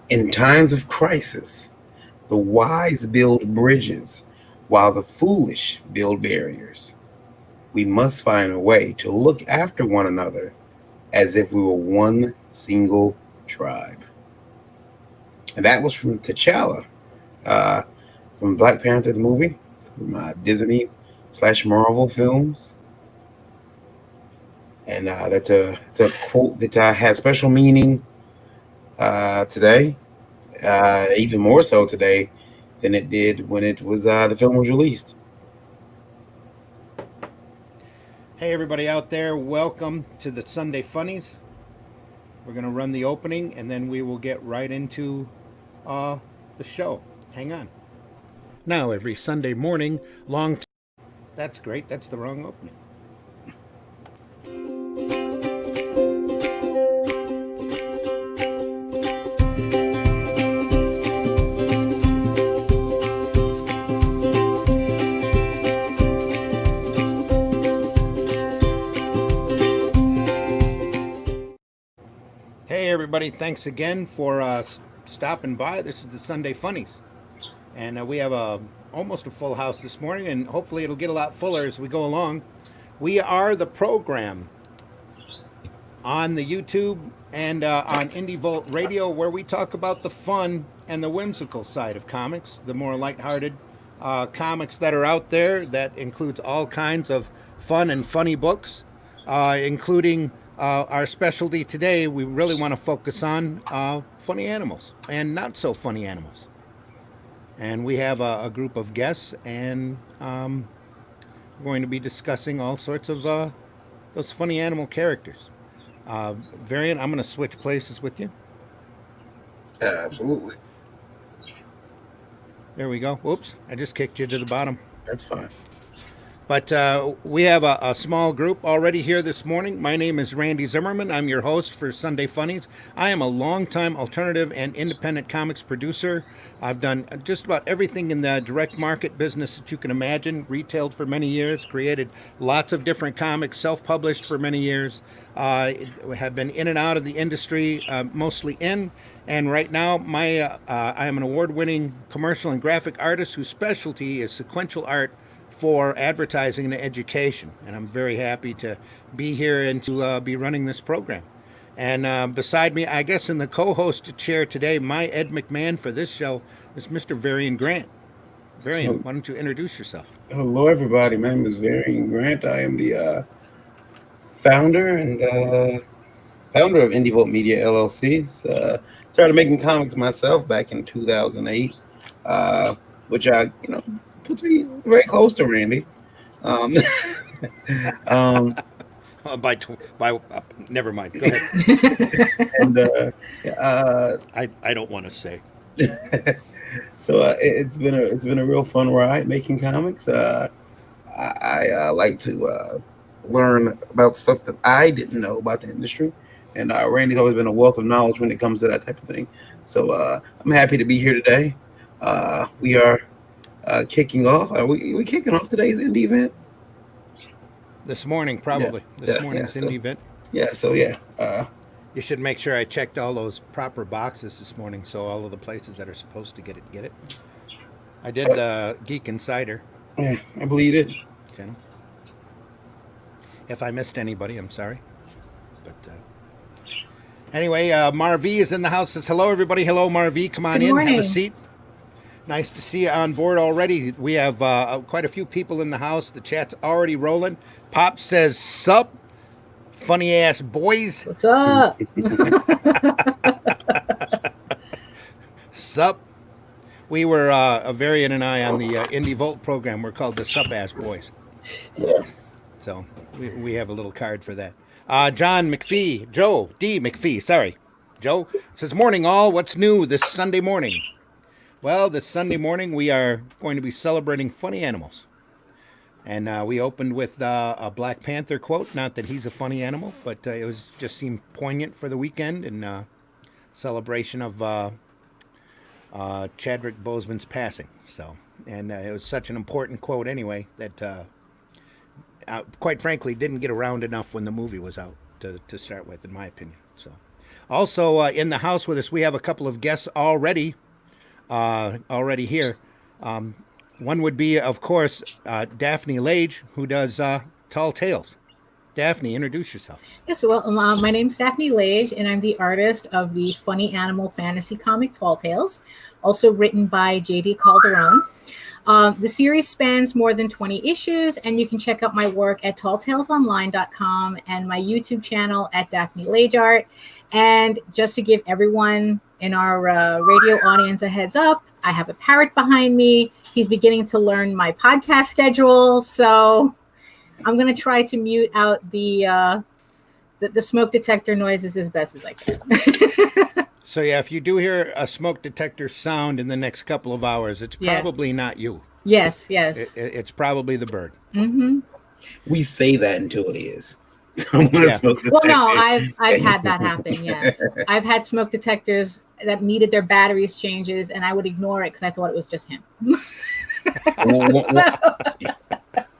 In times of crisis, the wise build bridges while the foolish build barriers. We must find a way to look after one another as if we were one single tribe. And that was from T'Challa, uh, from Black Panther the movie, from Disney slash Marvel films. And it's a quote that has special meaning today, even more so today than it did when it was the film was released. Hey, everybody out there, welcome to the Sunday Funnies. We're going to run the opening and then we will get right into the show. Hang on. Now, every Sunday morning, That's great, that's the wrong opening. Hey, everybody, thanks again for stopping by. This is the Sunday Funnies. And we have almost a full house this morning, and hopefully it'll get a lot fuller as we go along. We are the program on the YouTube and on Indie Volt Radio, where we talk about the fun and the whimsical side of comics, the more lighthearted comics that are out there. That includes all kinds of fun and funny books, including our specialty today. We really want to focus on funny animals and not so funny animals. And we have a group of guests, and we're going to be discussing all sorts of those funny animal characters. Variant, I'm going to switch places with you. Absolutely. There we go. Whoops, I just kicked you to the bottom. That's fine. But we have a small group already here this morning. My name is Randy Zimmerman. I'm your host for Sunday Funnies. I am a longtime alternative and independent comics producer. I've done just about everything in the direct market business that you can imagine, retailed for many years, created lots of different comics, self-published for many years, have been in and out of the industry, mostly in. And right now, I am an award-winning commercial and graphic artist whose specialty is sequential art for advertising and education. And I'm very happy to be here and to be running this program. And beside me, I guess in the co-host chair today, my Ed McMahon for this show is Mr. Varian Grant. Varian, why don't you introduce yourself? Hello, everybody. My name is Varian Grant. I am the founder and founder of Indie Volt Media LLC. Started making comics myself back in 2008, which puts me very close to Randy. Um, um, Never mind. Go ahead. and I don't want to say. So it's been a real fun ride making comics. I like to learn about stuff that I didn't know about the industry, and Randy's always been a wealth of knowledge when it comes to that type of thing. So I'm happy to be here today. We are kicking off. Are we kicking off today's indie event? This morning, probably. This morning's indie event. Yeah, so yeah. You should make sure I checked all those proper boxes this morning, so all of the places that are supposed to get it. I did Geek Insider. Yeah, I believe it. You know? If I missed anybody, I'm sorry. But anyway, Marv is in the house. Says hello, everybody. Hello, Marv. Come on in. Have a seat. Nice to see you on board already. We have quite a few people in the house. The chat's already rolling. Pop says, sup, funny ass boys. What's up? Sup. We were, Varian and I, on the Indie Volt program. We're called the Sup Ass Boys. Yeah. So we have a little card for that. John McPhee, Joe D. McPhee, sorry. Joe says, morning all. What's new this Sunday morning? Well, this Sunday morning we are going to be celebrating funny animals. And we opened with a Black Panther quote. Not that he's a funny animal, but it was just seemed poignant for the weekend in celebration of Chadwick Boseman's passing. So, and it was such an important quote anyway that, quite frankly, didn't get around enough when the movie was out to start with, in my opinion. So, Also in the house with us, we have a couple of guests already here. Um, One would be, of course, Daphne Lage, who does Tall Tales. Daphne, introduce yourself. Yes, well, my name's Daphane Lage, and I'm the artist of the funny animal fantasy comic Tall Tales, also written by JD Calderon. The series spans more than 20 issues, and you can check out my work at talltalesonline.com and my YouTube channel at Daphne Lage Art. And just to give everyone in our radio audience a heads up, I have a parrot behind me. He's beginning to learn my podcast schedule, so I'm going to try to mute out the smoke detector noises as best as I can. So yeah, if you do hear a smoke detector sound in the next couple of hours, it's probably not you. Yes. It's probably the bird. Mm-hmm. We say that until it is. Yeah. Well, no, I've had that happen. Yes, I've had smoke detectors that needed their batteries changes, and I would ignore it because I thought it was just him.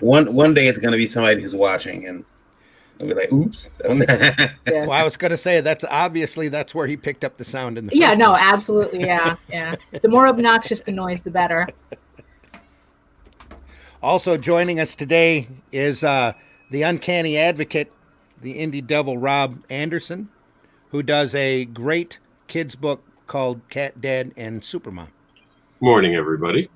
One day it's going to be somebody who's watching, and they'll be like, "Oops." Yeah. Well, I was going to say that's where he picked up the sound in the. Yeah, no, absolutely, yeah. The more obnoxious the noise, the better. Also joining us today is the Uncanny Advocate, the indie devil Rob Anderson, who does a great kids book called Cat Dad and Supermom. Morning, everybody.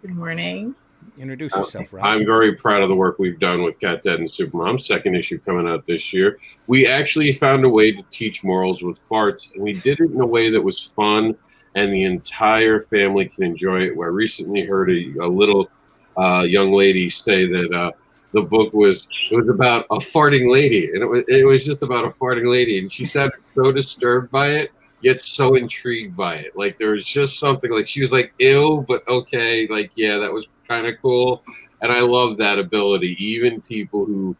Good morning. Introduce yourself, Rob. I'm very proud of the work we've done with Cat Dad and Supermom. Second issue coming out this year. We actually found a way to teach morals with farts, and we did it in a way that was fun, and the entire family can enjoy it. I recently heard a little young lady say that the book was about a farting lady, and it was just about a farting lady, and she sounded so disturbed by it, yet so intrigued by it. Like there was just something, like she was like, ew, but okay, like yeah, that was kind of cool. And I love that ability. Even people who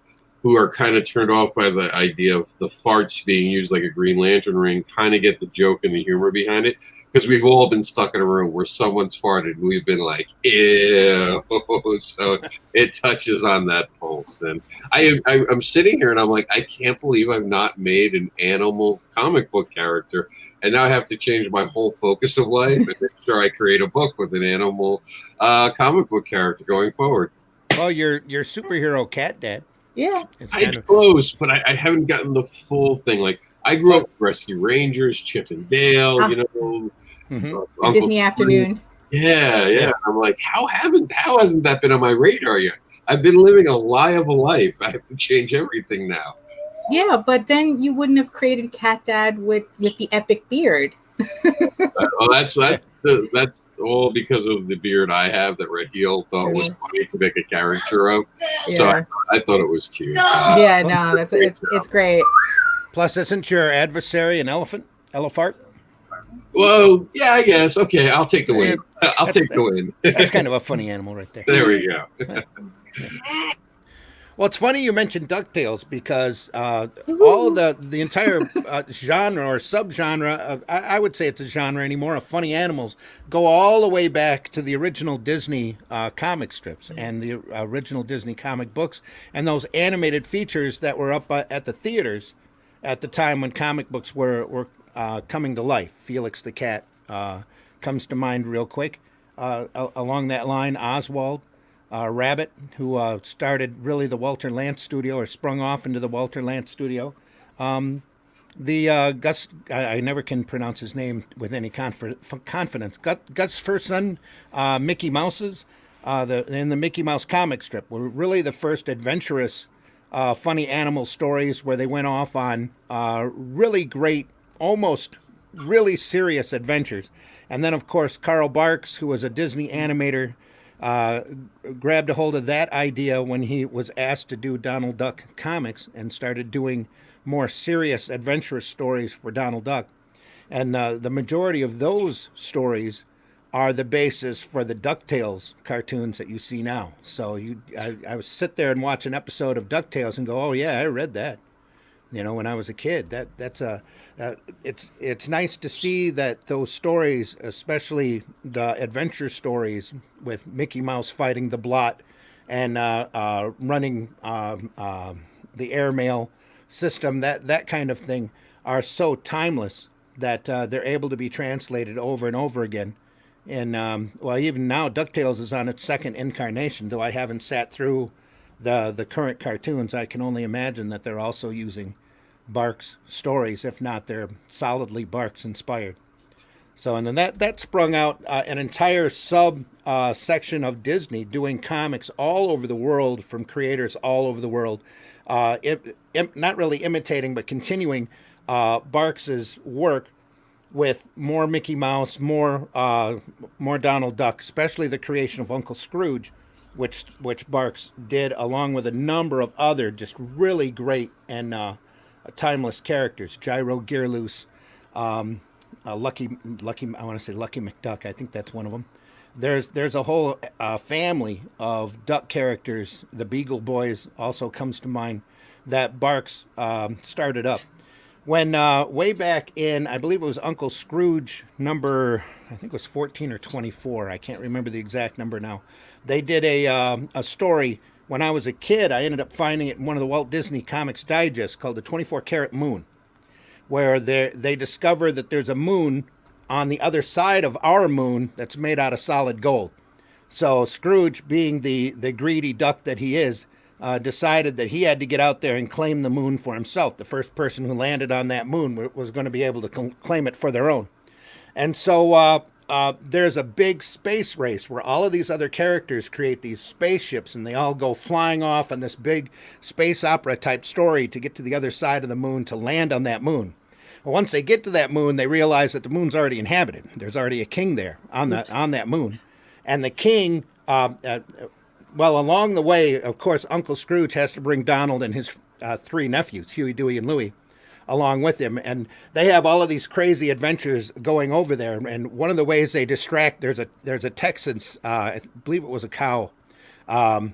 are kind of turned off by the idea of the farts being used like a Green Lantern ring kind of get the joke and the humor behind it, because we've all been stuck in a room where someone's farted and we've been like, ew. So it touches on that pulse. And I'm sitting here and I'm like, I can't believe I've not made an animal comic book character, and now I have to change my whole focus of life and make sure I create a book with an animal comic book character going forward. Well, your superhero Cat Dad. Yeah. It's close, but I haven't gotten the full thing. Like I grew up with Rescue Rangers, Chip and Dale, Disney Afternoon. Yeah. I'm like, how hasn't that been on my radar yet? I've been living a lie of a life. I have to change everything now. Yeah, but then you wouldn't have created Cat Dad with the epic beard. Well, that's all because of the beard I have that Raheel thought was funny to make a caricature of. Yeah. So I thought it was cute. Yeah, no, it's great. Plus, isn't your adversary an elephant? Elephart? Well, yeah, I guess. Okay, I'll take the win. I'll take the win. That's kind of a funny animal right there. There we go. Well, it's funny you mentioned DuckTales because all of the entire genre or subgenre, I would say it's a genre anymore, of funny animals, go all the way back to the original Disney comic strips and the original Disney comic books and those animated features that were up at the theaters at the time when comic books were coming to life. Felix the Cat comes to mind real quick. Along that line, Oswald. Rabbit, who started really the Walter Lantz studio or sprung off into the Walter Lantz studio. Gus, I never can pronounce his name with any confidence. Gus' first son, Mickey Mouse's, in the Mickey Mouse comic strip were really the first adventurous, funny animal stories where they went off on really great, almost really serious adventures. And then, of course, Carl Barks, who was a Disney animator, grabbed a hold of that idea when he was asked to do Donald Duck comics and started doing more serious adventurous stories for Donald Duck. And the majority of those stories are the basis for the DuckTales cartoons that you see now. So I would sit there and watch an episode of DuckTales and go, oh yeah, I read that. When I was a kid. It's nice to see that those stories, especially the adventure stories with Mickey Mouse fighting the Blot and running the airmail system, that kind of thing, are so timeless that they're able to be translated over and over again. And well, even now, DuckTales is on its second incarnation. Though I haven't sat through the current cartoons, I can only imagine that they're also using Barks stories. If not, they're solidly Barks inspired. So, and then that sprung out an entire sub section of Disney doing comics all over the world from creators all over the world, not really imitating but continuing Barks's work with more Mickey Mouse, more Donald Duck, especially the creation of Uncle Scrooge, which Barks did along with a number of other just really great and timeless characters. Gyro Gearloose. Lucky, I want to say Lucky McDuck. I think that's one of them. There's a whole family of duck characters. The Beagle Boys also comes to mind that Barks started up. When way back in, I believe it was Uncle Scrooge number, I think it was 14 or 24. I can't remember the exact number now. They did a story. When I was a kid, I ended up finding it in one of the Walt Disney Comics Digests called The 24-Karat Moon, where they discover that there's a moon on the other side of our moon that's made out of solid gold. So Scrooge, being the greedy duck that he is, decided that he had to get out there and claim the moon for himself. The first person who landed on that moon was going to be able to claim it for their own. And so there's a big space race where all of these other characters create these spaceships, and they all go flying off on this big space opera type story to get to the other side of the moon to land on that moon. Well, once they get to that moon, they realize that the moon's already inhabited. There's already a king there on that moon. And the king, well, along the way, of course, Uncle Scrooge has to bring Donald and his three nephews, Huey, Dewey, and Louie, along with him. And they have all of these crazy adventures going over there. And one of the ways they distract, there's a Texan, I believe it was a cow, a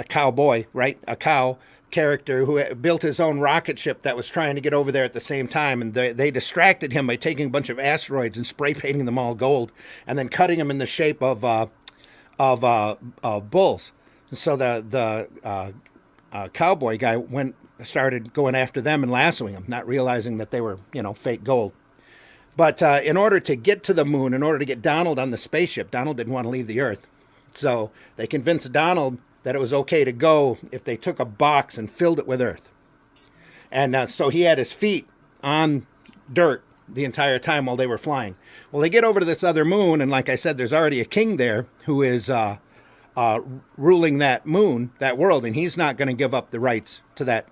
cowboy, right? A cow character who built his own rocket ship that was trying to get over there at the same time, and they distracted him by taking a bunch of asteroids and spray painting them all gold, and then cutting them in the shape of bulls. So the cowboy guy started going after them and lassoing them, not realizing that they were fake gold. But in order to get to the moon, in order to get Donald on the spaceship, Donald didn't want to leave the Earth, so they convinced Donald that it was okay to go if they took a box and filled it with earth. And so he had his feet on dirt the entire time while they were flying. Well, they get over to this other moon, and like I said, there's already a king there who is ruling that moon, that world, and he's not going to give up the rights to that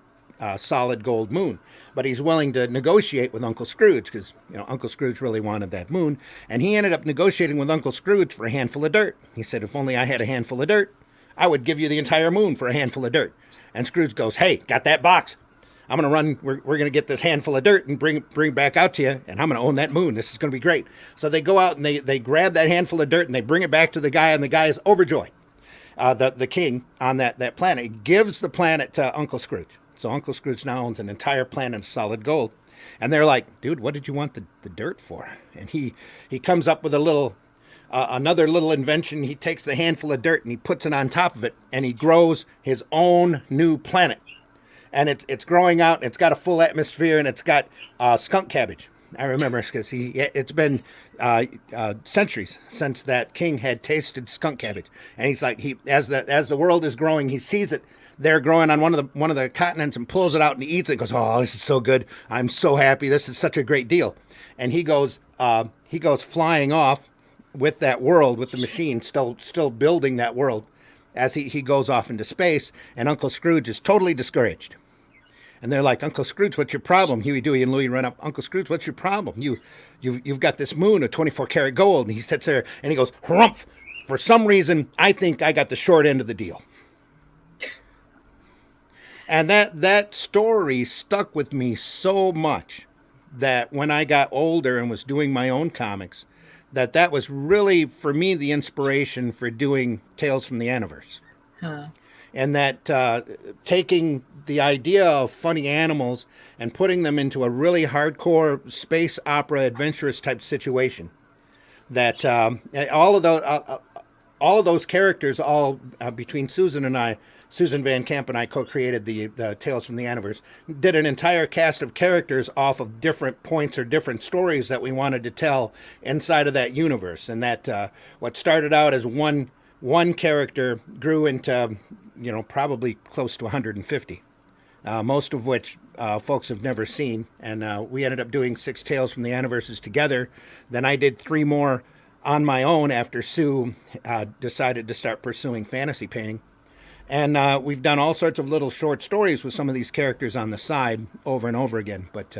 solid gold moon. But he's willing to negotiate with Uncle Scrooge because, Uncle Scrooge really wanted that moon. And he ended up negotiating with Uncle Scrooge for a handful of dirt. He said, if only I had a handful of dirt, I would give you the entire moon for a handful of dirt. And Scrooge goes, hey, got that box? I'm going to run. We're going to get this handful of dirt and bring back out to you, and I'm going to own that moon. This is going to be great. So they go out and they grab that handful of dirt and they bring it back to the guy, and the guy is overjoyed. The king on that planet. He gives the planet to Uncle Scrooge. So Uncle Scrooge now owns an entire planet of solid gold. And they're like, dude, what did you want the dirt for? And he comes up with another little invention. He takes the handful of dirt and he puts it on top of it, and he grows his own new planet. And it's growing out. It's got a full atmosphere, and it's got skunk cabbage. I remember because it's been centuries since that king had tasted skunk cabbage, and he's like, as the world is growing, he sees it there growing on one of the continents and pulls it out and he eats it. Goes, oh, this is so good. I'm so happy. This is such a great deal. And he goes flying off with that world, with the machine still building that world, as he goes off into space. And Uncle Scrooge is totally discouraged. And they're like, Uncle Scrooge, what's your problem? Huey, Dewey, and Louie run up. Uncle Scrooge, what's your problem? You've got this moon of 24-karat gold. And he sits there and he goes, harumph. For some reason, I think I got the short end of the deal. And that story stuck with me so much that when I got older and was doing my own comics, that was really, for me, the inspiration for doing Tales from the Aniverse. Huh. And that taking the idea of funny animals and putting them into a really hardcore space opera adventurous type situation. That all of those characters, between Susan and I, Susan Van Camp and I co-created the Tales from the Aniverse, did an entire cast of characters off of different points or different stories that we wanted to tell inside of that universe. And that what started out as one character grew into, probably close to 150. Most of which folks have never seen. And we ended up doing 6 Tales from the Aniverses together. Then I did 3 more on my own after Sue decided to start pursuing fantasy painting. And we've done all sorts of little short stories with some of these characters on the side over and over again. But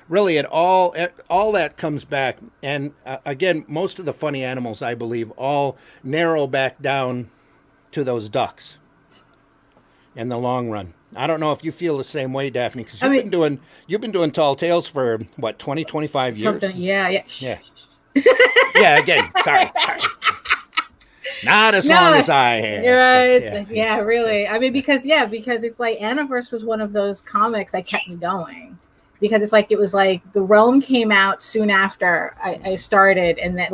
really, all that comes back. And again, most of the funny animals, I believe, all narrow back down to those ducks in the long run. I don't know if you feel the same way, Daphne, because you've been doing Tall Tales for what, 20, 25 years? Something, yeah. Yeah, again, sorry. Not as long as I have. Right. Yeah, really. I mean, because it's like Aniverse was one of those comics that kept me going. Because it was like The Realm came out soon after I started, and that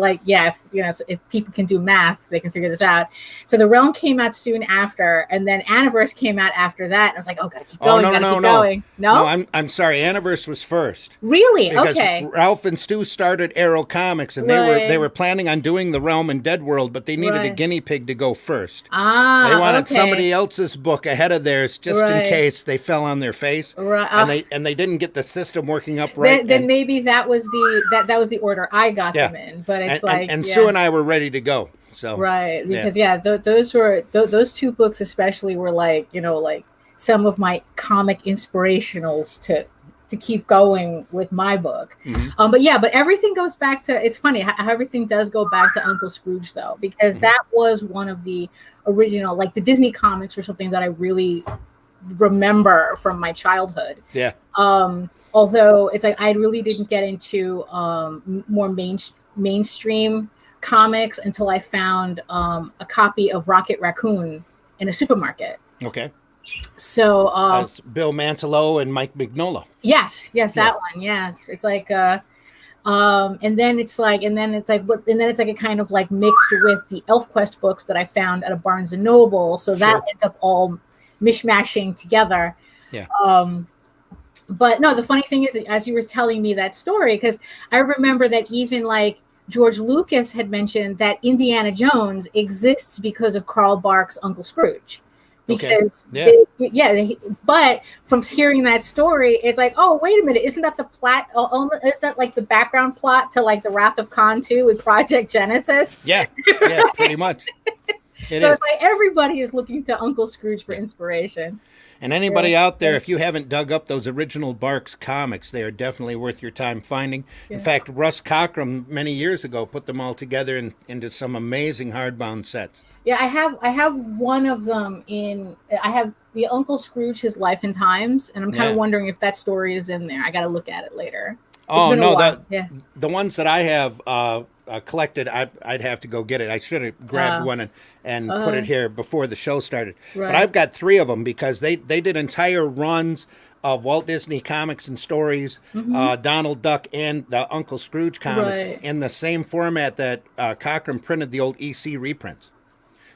if people can do math, they can figure this out. So The Realm came out soon after, and then Aniverse came out after that. And I was like, gotta keep going, going. No, I'm sorry. Aniverse was first. Really? Because okay. Ralph and Stu started Arrow Comics, and they were planning on doing The Realm and Dead World, but they needed a guinea pig to go first. They wanted somebody else's book ahead of theirs, just in case they fell on their face, and they didn't get the system working up right. Then maybe that was the order I got them in. But it's Sue and I were ready to go. So because those 2 books especially were like some of my comic inspirationals to keep going with my book. Mm-hmm. But everything goes back to, it's funny how everything does go back to Uncle Scrooge though, because that was one of the original, like the Disney comics were something that I really remember from my childhood. Yeah. Although it's like I really didn't get into more mainstream comics until I found a copy of Rocket Raccoon in a supermarket. Okay. So that's Bill Mantlo and Mike Mignola. Yes, that one. Yes, it's like and then it's like it kind of like mixed with the ElfQuest books that I found at a Barnes and Noble. So that ends up all mishmashing together. Yeah. But no, the funny thing is that as you were telling me that story, because I remember that even like George Lucas had mentioned that Indiana Jones exists because of Carl Barks' Uncle Scrooge. Because but from hearing that story, it's like, oh, wait a minute, isn't that the plot? Is that like the background plot to like the Wrath of Khan 2 with Project Genesis? Yeah, pretty much. It's like everybody is looking to Uncle Scrooge for inspiration. And anybody out there, if you haven't dug up those original Barks comics, they are definitely worth your time finding. Yeah. In fact, Russ Cockrum many years ago put them all together into some amazing hardbound sets. Yeah, I have one of them I have the Uncle Scrooge, His Life and Times, and I'm kind of wondering if that story is in there. I got to look at it later. Oh no, the ones that I have collected, I'd have to go get it. I should have grabbed one and put it here before the show started. Right. But I've got 3 of them because they did entire runs of Walt Disney comics and stories, Donald Duck and the Uncle Scrooge comics in the same format that Cockrum printed the old EC reprints.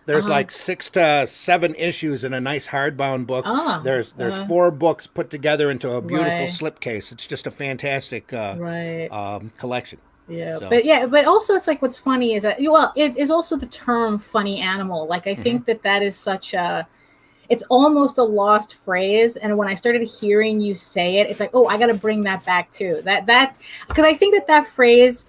There's like 6 to 7 issues in a nice hardbound book. There's 4 books put together into a beautiful slipcase. It's just a fantastic collection. Yeah, so. but also it's like what's funny is that it is also the term funny animal. Like I think that is such it's almost a lost phrase. And when I started hearing you say it, it's like, oh, I got to bring that back too. That because I think that phrase,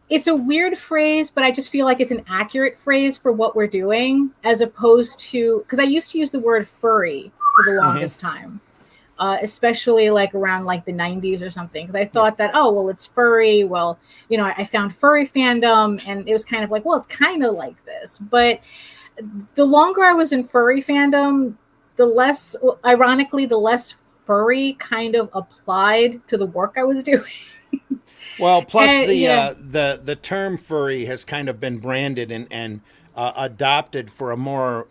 it's a weird phrase, but I just feel like it's an accurate phrase for what we're doing, as opposed to, because I used to use the word furry for the longest time. Especially like around like the 90s or something, because I thought that, oh, well, it's furry. Well, I found furry fandom, and it was kind of like, well, it's kind of like this. But the longer I was in furry fandom, the less furry kind of applied to the work I was doing. Well, plus the term furry has kind of been branded and adopted for a more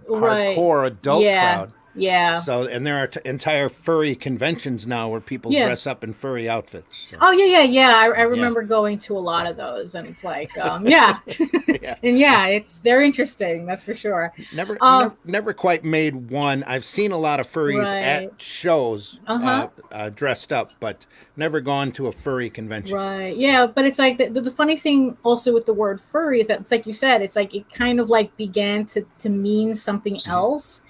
hardcore adult crowd. Yeah. So, and there are entire furry conventions now where people Yeah. dress up in furry outfits. So. Oh yeah. I remember going to a lot of those, and it's like, yeah, Yeah. and yeah, they're interesting. That's for sure. Never quite made one. I've seen a lot of furries Right. at shows Uh-huh. dressed up, but never gone to a furry convention. Right. Yeah, but it's like the funny thing also with the word furry is that it's like you said, it's like it kind of like began to mean something else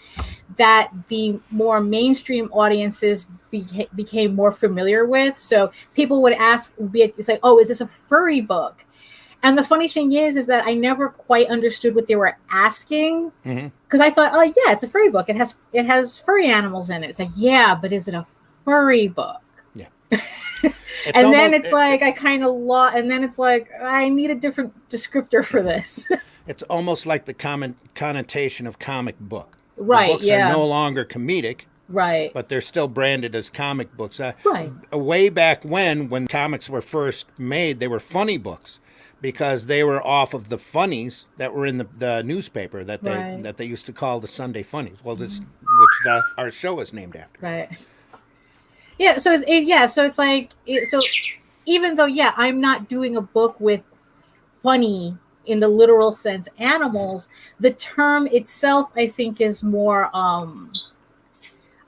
that the more mainstream audiences became more familiar with. So people would ask, it's like, oh, is this a furry book? And the funny thing is that I never quite understood what they were asking, because I thought, oh yeah, it's a furry book. It has furry animals in it. It's like, yeah, but is it a furry book? Yeah. And then it's like I kind of and then it's like I need a different descriptor for this. It's almost like the common connotation of comic book. Right. The books are no longer comedic. Right. But they're still branded as comic books. Right. Way back when comics were first made, they were funny books because they were off of the funnies that were in the newspaper that they used to call the Sunday Funnies. Well, which our show is named after. Right. Yeah. So it's like so even though I'm not doing a book with funny in the literal sense animals, the term itself I think is more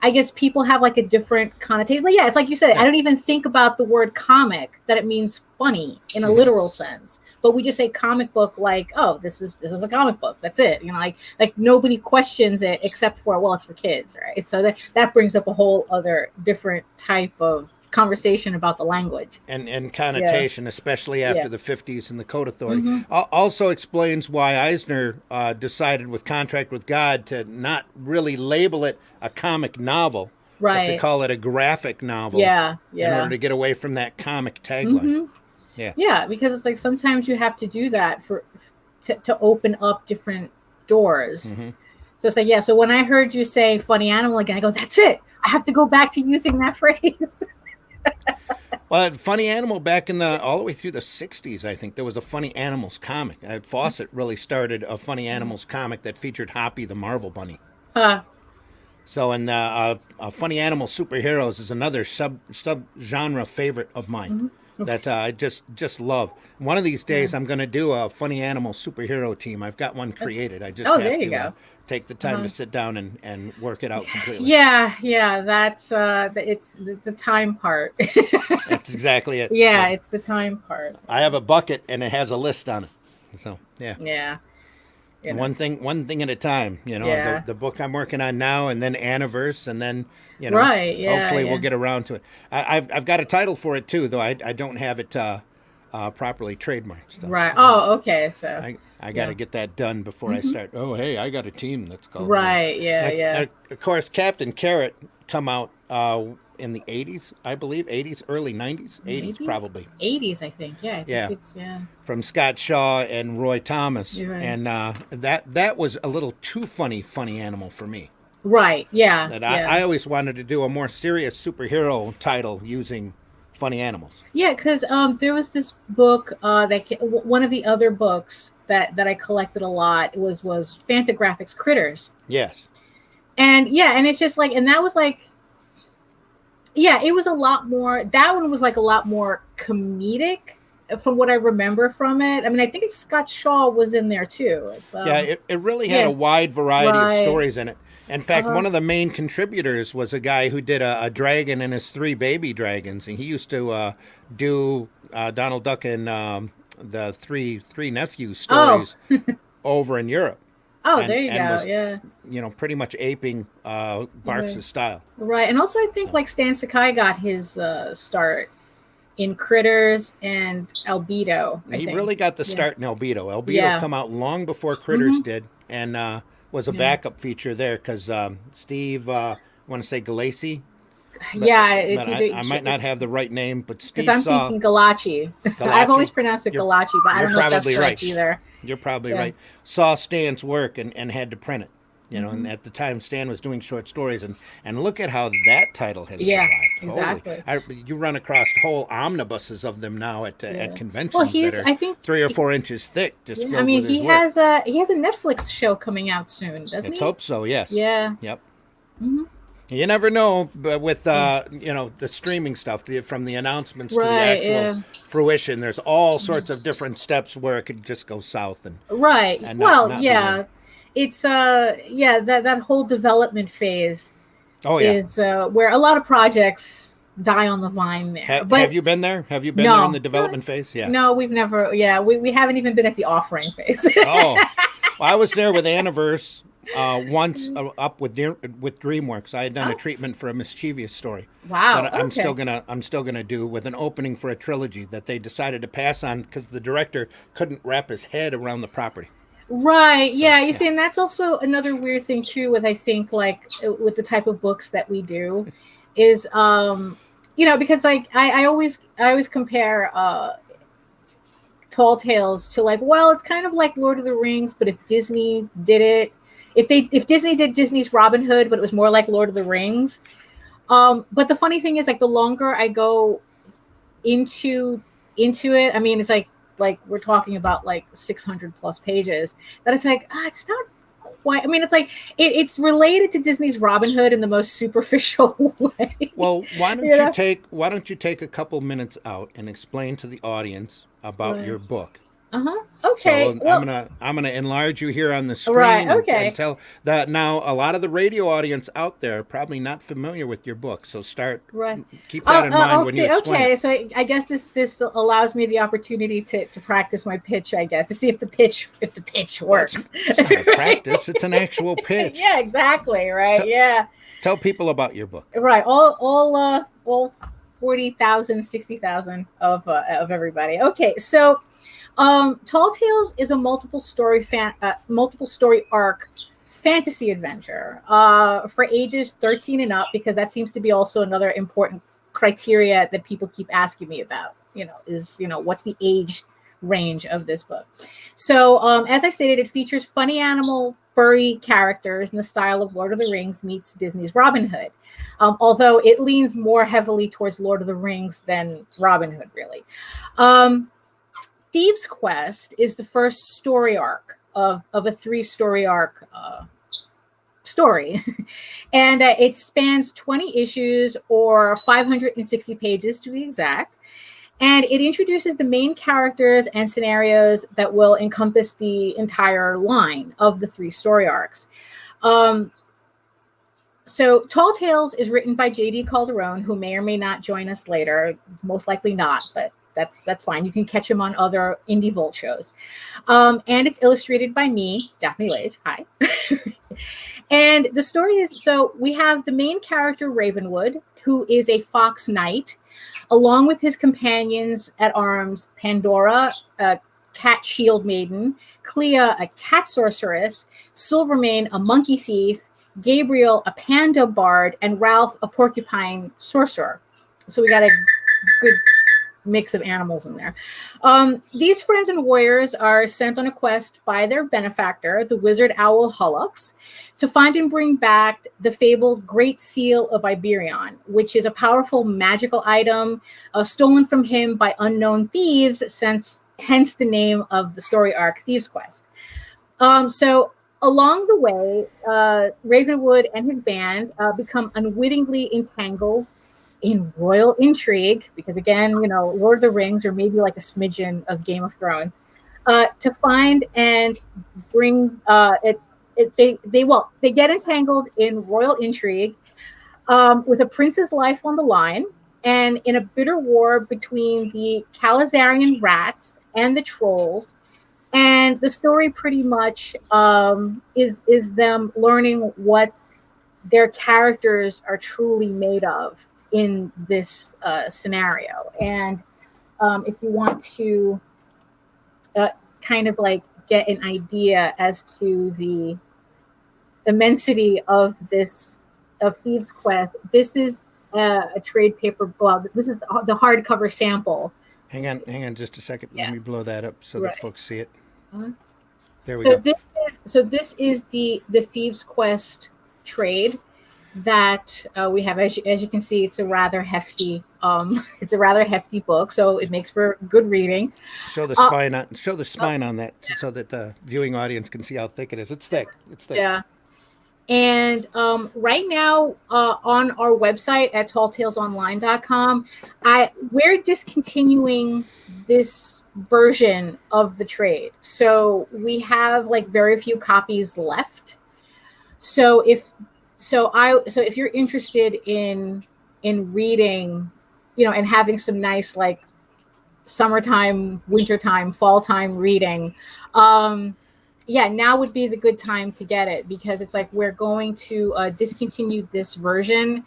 I guess people have like a different connotation. Like, yeah, it's like you said, I don't even think about the word comic, that it means funny in a literal sense. But we just say comic book like, oh, this is a comic book. That's it. You know, like nobody questions it except for, well, it's for kids, right? So that brings up a whole other different type of conversation about the language and connotation, especially after the 50s and the Code Authority. Also explains why Eisner decided with Contract with God to not really label it a comic novel, but to call it a graphic novel in order to get away from that comic tagline. Yeah, because it's like sometimes you have to do that to open up different doors. So it's like, so when I heard you say funny animal again, I go, that's it. I have to go back to using that phrase. Well, Funny Animal back in all the way through the 60s, I think there was a Funny Animals comic. Fawcett really started a Funny Animals comic that featured Hoppy the Marvel Bunny. So, and Funny Animal Superheroes is another sub-genre favorite of mine that I just love. One of these days, I'm going to do a Funny Animal superhero team. I've got one created. I just have to take the time to sit down and work it out completely. Yeah, that's it's the time part. That's exactly it. Yeah, it's the time part. I have a bucket and it has a list on it. So yeah. One thing at a time. You know, the book I'm working on now, and then Aniverse, and then hopefully we'll get around to it. I've got a title for it too, though I don't have it properly trademarked. So, right. Oh, okay. So I got to get that done before I start. Oh, hey, I got a team that's called. Right. Yeah. Of course, Captain Carrot come out in the 80s, I believe, 80s, early 90s, 80s probably. 80s, I think. Yeah. I think it's from Scott Shaw and Roy Thomas, right. And that was a little too funny animal for me. Right. Yeah. I always wanted to do a more serious superhero title using funny animals. Yeah, because there was this book one of the other books that I collected a lot was Fantagraphics Critters. Yes. And and it's just like, and that was like, it was a lot more. That one was like a lot more comedic, from what I remember from it. I mean, I think Scott Shaw was in there too. It's it really had a wide variety of stories in it. In fact, one of the main contributors was a guy who did a dragon and his 3 baby dragons, and he used to do Donald Duck and the three nephews stories over in Europe. Oh, there you go. Was, yeah. Pretty much aping Barks' style. Right, and also I think like Stan Sakai got his start in Critters and Albedo. He really got the start in Albedo. Albedo come out long before Critters did, and was a backup feature there because Steve, I want to say Galassi. I might not have the right name, but Steve I'm thinking Galachi. I've always pronounced it Galachi, but I don't know if that's right either. You're probably right. Saw Stan's work and had to print it. And at the time Stan was doing short stories, and look at how that title has survived. Exactly. You run across whole omnibuses of them now at conventions. Well, that are, I think, 3 or 4 inches thick. Just filled with his work. He has a Netflix show coming out soon, doesn't he? Let's hope so. Yes. Yeah. Yep. Mhm. You never know, but with the streaming stuff, from the announcements to the Right. actual Yeah. fruition, there's all sorts of different steps where it could just go south Right. and Well, not be good. yeah. It's yeah, that whole development phase Oh yeah. is where a lot of projects die on the vine there. Have But you been there? Have you been there in no, the development phase? Yeah. no, we've never. Yeah, we haven't even been at the offering phase. Oh, well, I was there with Aniverse once up with DreamWorks. I had done a Oh, treatment for a mischievous story wow. that Okay. I'm still gonna do with an opening for a trilogy that they decided to pass on because the director couldn't wrap his head around the property. Right. So Yeah. You yeah, see, and that's also another weird thing too. With I think like with the type of books that we do, is because like I always compare Tall Tales to like, well, it's kind of like Lord of the Rings, but if Disney did it, if Disney did Disney's Robin Hood, but it was more like Lord of the Rings. But the funny thing is, like, the longer I go into it, I mean, it's like we're talking about like 600 plus pages. That it's like, it's not quite. I mean, it's like it's related to Disney's Robin Hood in the most superficial way. well, you know? why don't you take a couple minutes out and explain to the audience about Right. your book? Uh-huh. So Okay. Well, I'm gonna enlarge you here on the right. screen and Okay. tell that now a lot of the radio audience out there are probably not familiar with your book. So Right. keep that in mind I'll when you see. explain it. Okay, so I guess this allows me the opportunity to practice my pitch. I guess to see if the pitch Well, works. it's not a practice; it's an actual pitch. Yeah, exactly. Right. Tell, Yeah. tell people about your book. Right. All 40,000, 60,000 of everybody. Okay, so Tall Tales is a multiple story arc fantasy adventure for ages 13 and up, because that seems to be also another important criteria that people keep asking me about. What's the age range of this book? So, as I stated, it features funny animal furry characters in the style of Lord of the Rings meets Disney's Robin Hood. Although it leans more heavily towards Lord of the Rings than Robin Hood, really. Um, Thieves Quest is the first story arc of a three-story arc story. And it spans 20 issues or 560 pages to be exact. And it introduces the main characters and scenarios that will encompass the entire line of the three story arcs. Um, so Tall Tales is written by JD Calderon, who may or may not join us later. Most likely not, but that's fine. You can catch him on other Indie Vault shows. And it's illustrated by me, Daphane Lage. Hi. And the story is, so we have the main character, Ravenwood, who is a fox knight, along with his companions at arms, Pandora, a cat shield maiden, Clea, a cat sorceress, Silvermane, a monkey thief, Gabriel, a panda bard, and Ralph, a porcupine sorcerer. So we got a good mix of animals in there. These friends and warriors are sent on a quest by their benefactor, the wizard owl Hullux, to find and bring back the fabled Great Seal of Iberion, which is a powerful magical item stolen from him by unknown thieves, hence the name of the story arc, Thieves Quest. So along the way, Ravenwood and his band become unwittingly entangled in royal intrigue, because again, Lord of the Rings, or maybe like a smidgen of Game of Thrones, to find and bring it. They get entangled in royal intrigue with a prince's life on the line, and in a bitter war between the Calazarian rats and the trolls. And the story pretty much is them learning what their characters are truly made of in this scenario. And if you want to kind of like get an idea as to the immensity of Thieves Quest, this is a trade paper. Well, this is the hardcover sample. Hang on just a second. Yeah. Let me blow that up so that folks see it. Uh-huh. There we go. This is the Thieves Quest trade that we have. As you can see, it's a rather hefty book, so it makes for good reading. Show the spine on that so that the viewing audience can see how thick it is. It's thick. Yeah. And right now on our website at talltalesonline.com, we're discontinuing this version of the trade. So we have like very few copies left. So if you're interested in reading, and having some nice like summertime, wintertime, fall time reading, yeah, now would be the good time to get it, because it's like we're going to discontinue this version,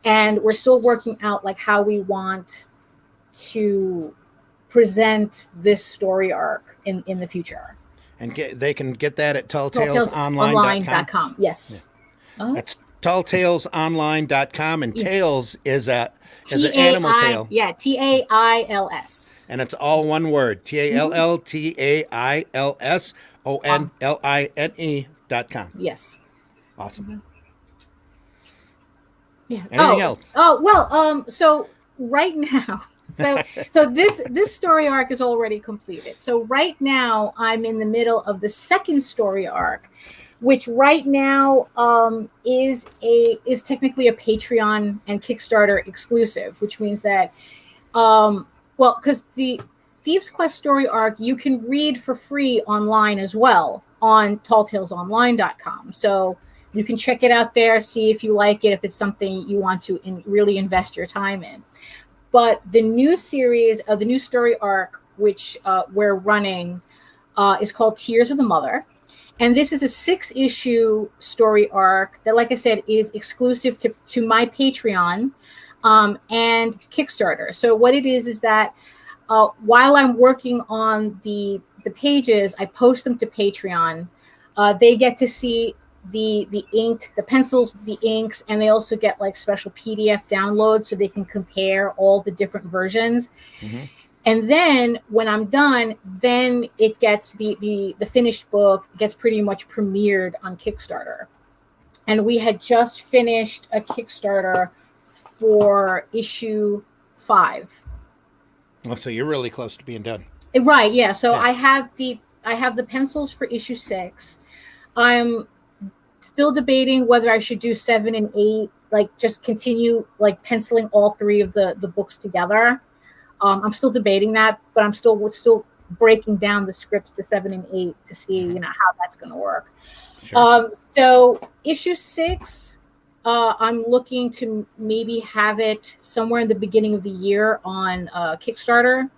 and we're still working out like how we want to present this story arc in the future. And they can get that at talltalesonline.com. Yes. Yeah. That's talltalesonline.com, and Tales is an animal tale. Yeah, TAILS. And it's all one word. TALTAILSONLINE.com. Yes. Awesome. Yeah. Anything else? Oh, well, so right now, so this story arc is already completed. So right now I'm in the middle of the second story arc, which right now is technically a Patreon and Kickstarter exclusive, which means that because the Thieves Quest story arc you can read for free online as well on talltalesonline.com. So you can check it out there, see if you like it, if it's something you want to really invest your time in. But the new series, the new story arc, which we're running, is called Tears of the Mother. And this is a 6-issue story arc that, like I said, is exclusive to my Patreon and Kickstarter. So what it is that while I'm working on the pages, I post them to Patreon. They get to see the ink, the pencils, the inks, and they also get like special PDF downloads so they can compare all the different versions. Mm-hmm. And then when I'm done, then it gets the finished book gets pretty much premiered on Kickstarter. And we had just finished a Kickstarter for issue 5. Oh, so you're really close to being done. Right, yeah. So yeah. I have the pencils for issue 6. I'm still debating whether I should do 7 and 8, like just continue like penciling all 3 of the books together. I'm still debating that, but we're still breaking down the scripts to 7 and 8 to see, how that's going to work. Sure. So issue 6, I'm looking to maybe have it somewhere in the beginning of the year on Kickstarter.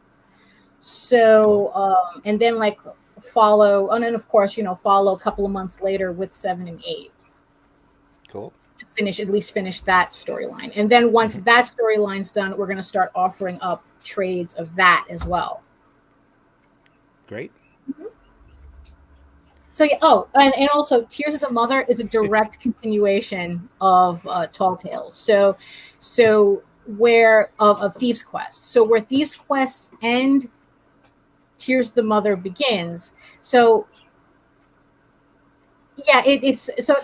So, and then like follow, and then of course, follow a couple of months later with 7 and 8. Cool. To at least finish that storyline. And then once that storyline's done, we're going to start offering up trades of that as well. Great. Mm-hmm. So yeah, and also Tears of the Mother is a direct continuation of Tall Tales. So where of Thieves Quest. So where Thieves Quest and Tears of the Mother begins. So yeah, so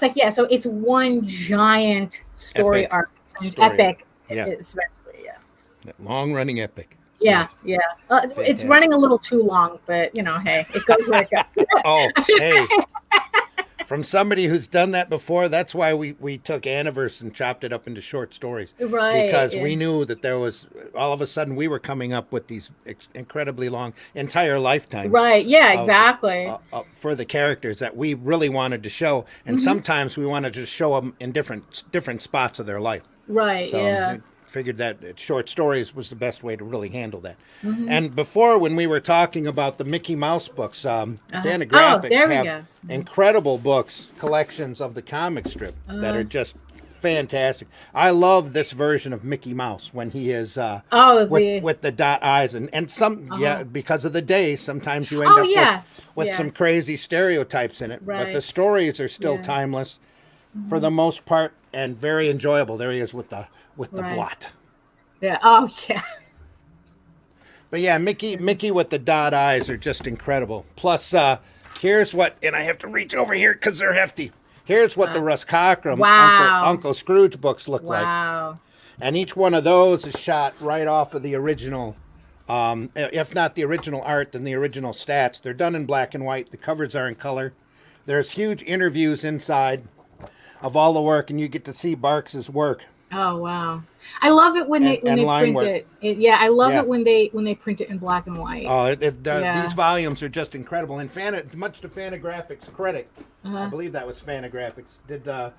it's one giant story arc, epic, yeah. Especially, yeah. That long-running epic. Yeah, yeah. It's running a little too long, but hey, it goes where it goes. Oh, hey. From somebody who's done that before, that's why we took Aniverse and chopped it up into short stories. Right. Because we knew that there was, all of a sudden, we were coming up with these incredibly long, entire lifetimes. Right, yeah, exactly. For the characters that we really wanted to show. And sometimes we wanted to show them in different spots of their life. Right, so yeah. Figured that short stories was the best way to really handle that. And before, when we were talking about the Mickey Mouse books, Fantagraphics have incredible books, collections of the comic strip that are just fantastic. I love this version of Mickey Mouse when he is with the dot eyes and some because of the day, sometimes you end up with some crazy stereotypes in it. Right. But the stories are still timeless for the most part and very enjoyable. There he is with the blot. Yeah. Oh yeah. But yeah, Mickey with the dot eyes are just incredible. Plus, here's what, and I have to reach over here because they're hefty. Here's what the Russ Cockrum Uncle Scrooge books look like. Wow. And each one of those is shot right off of the original, if not the original art, then the original stats. They're done in black and white. The covers are in color. There's huge interviews inside of all the work, and you get to see Barks's work. Oh wow! I love it when they line print work. it. Yeah, I love Yeah. it when they print it in black and white. Oh, Yeah. these volumes are just incredible. And much to Fantagraphics' credit, I believe that was Fantagraphics did the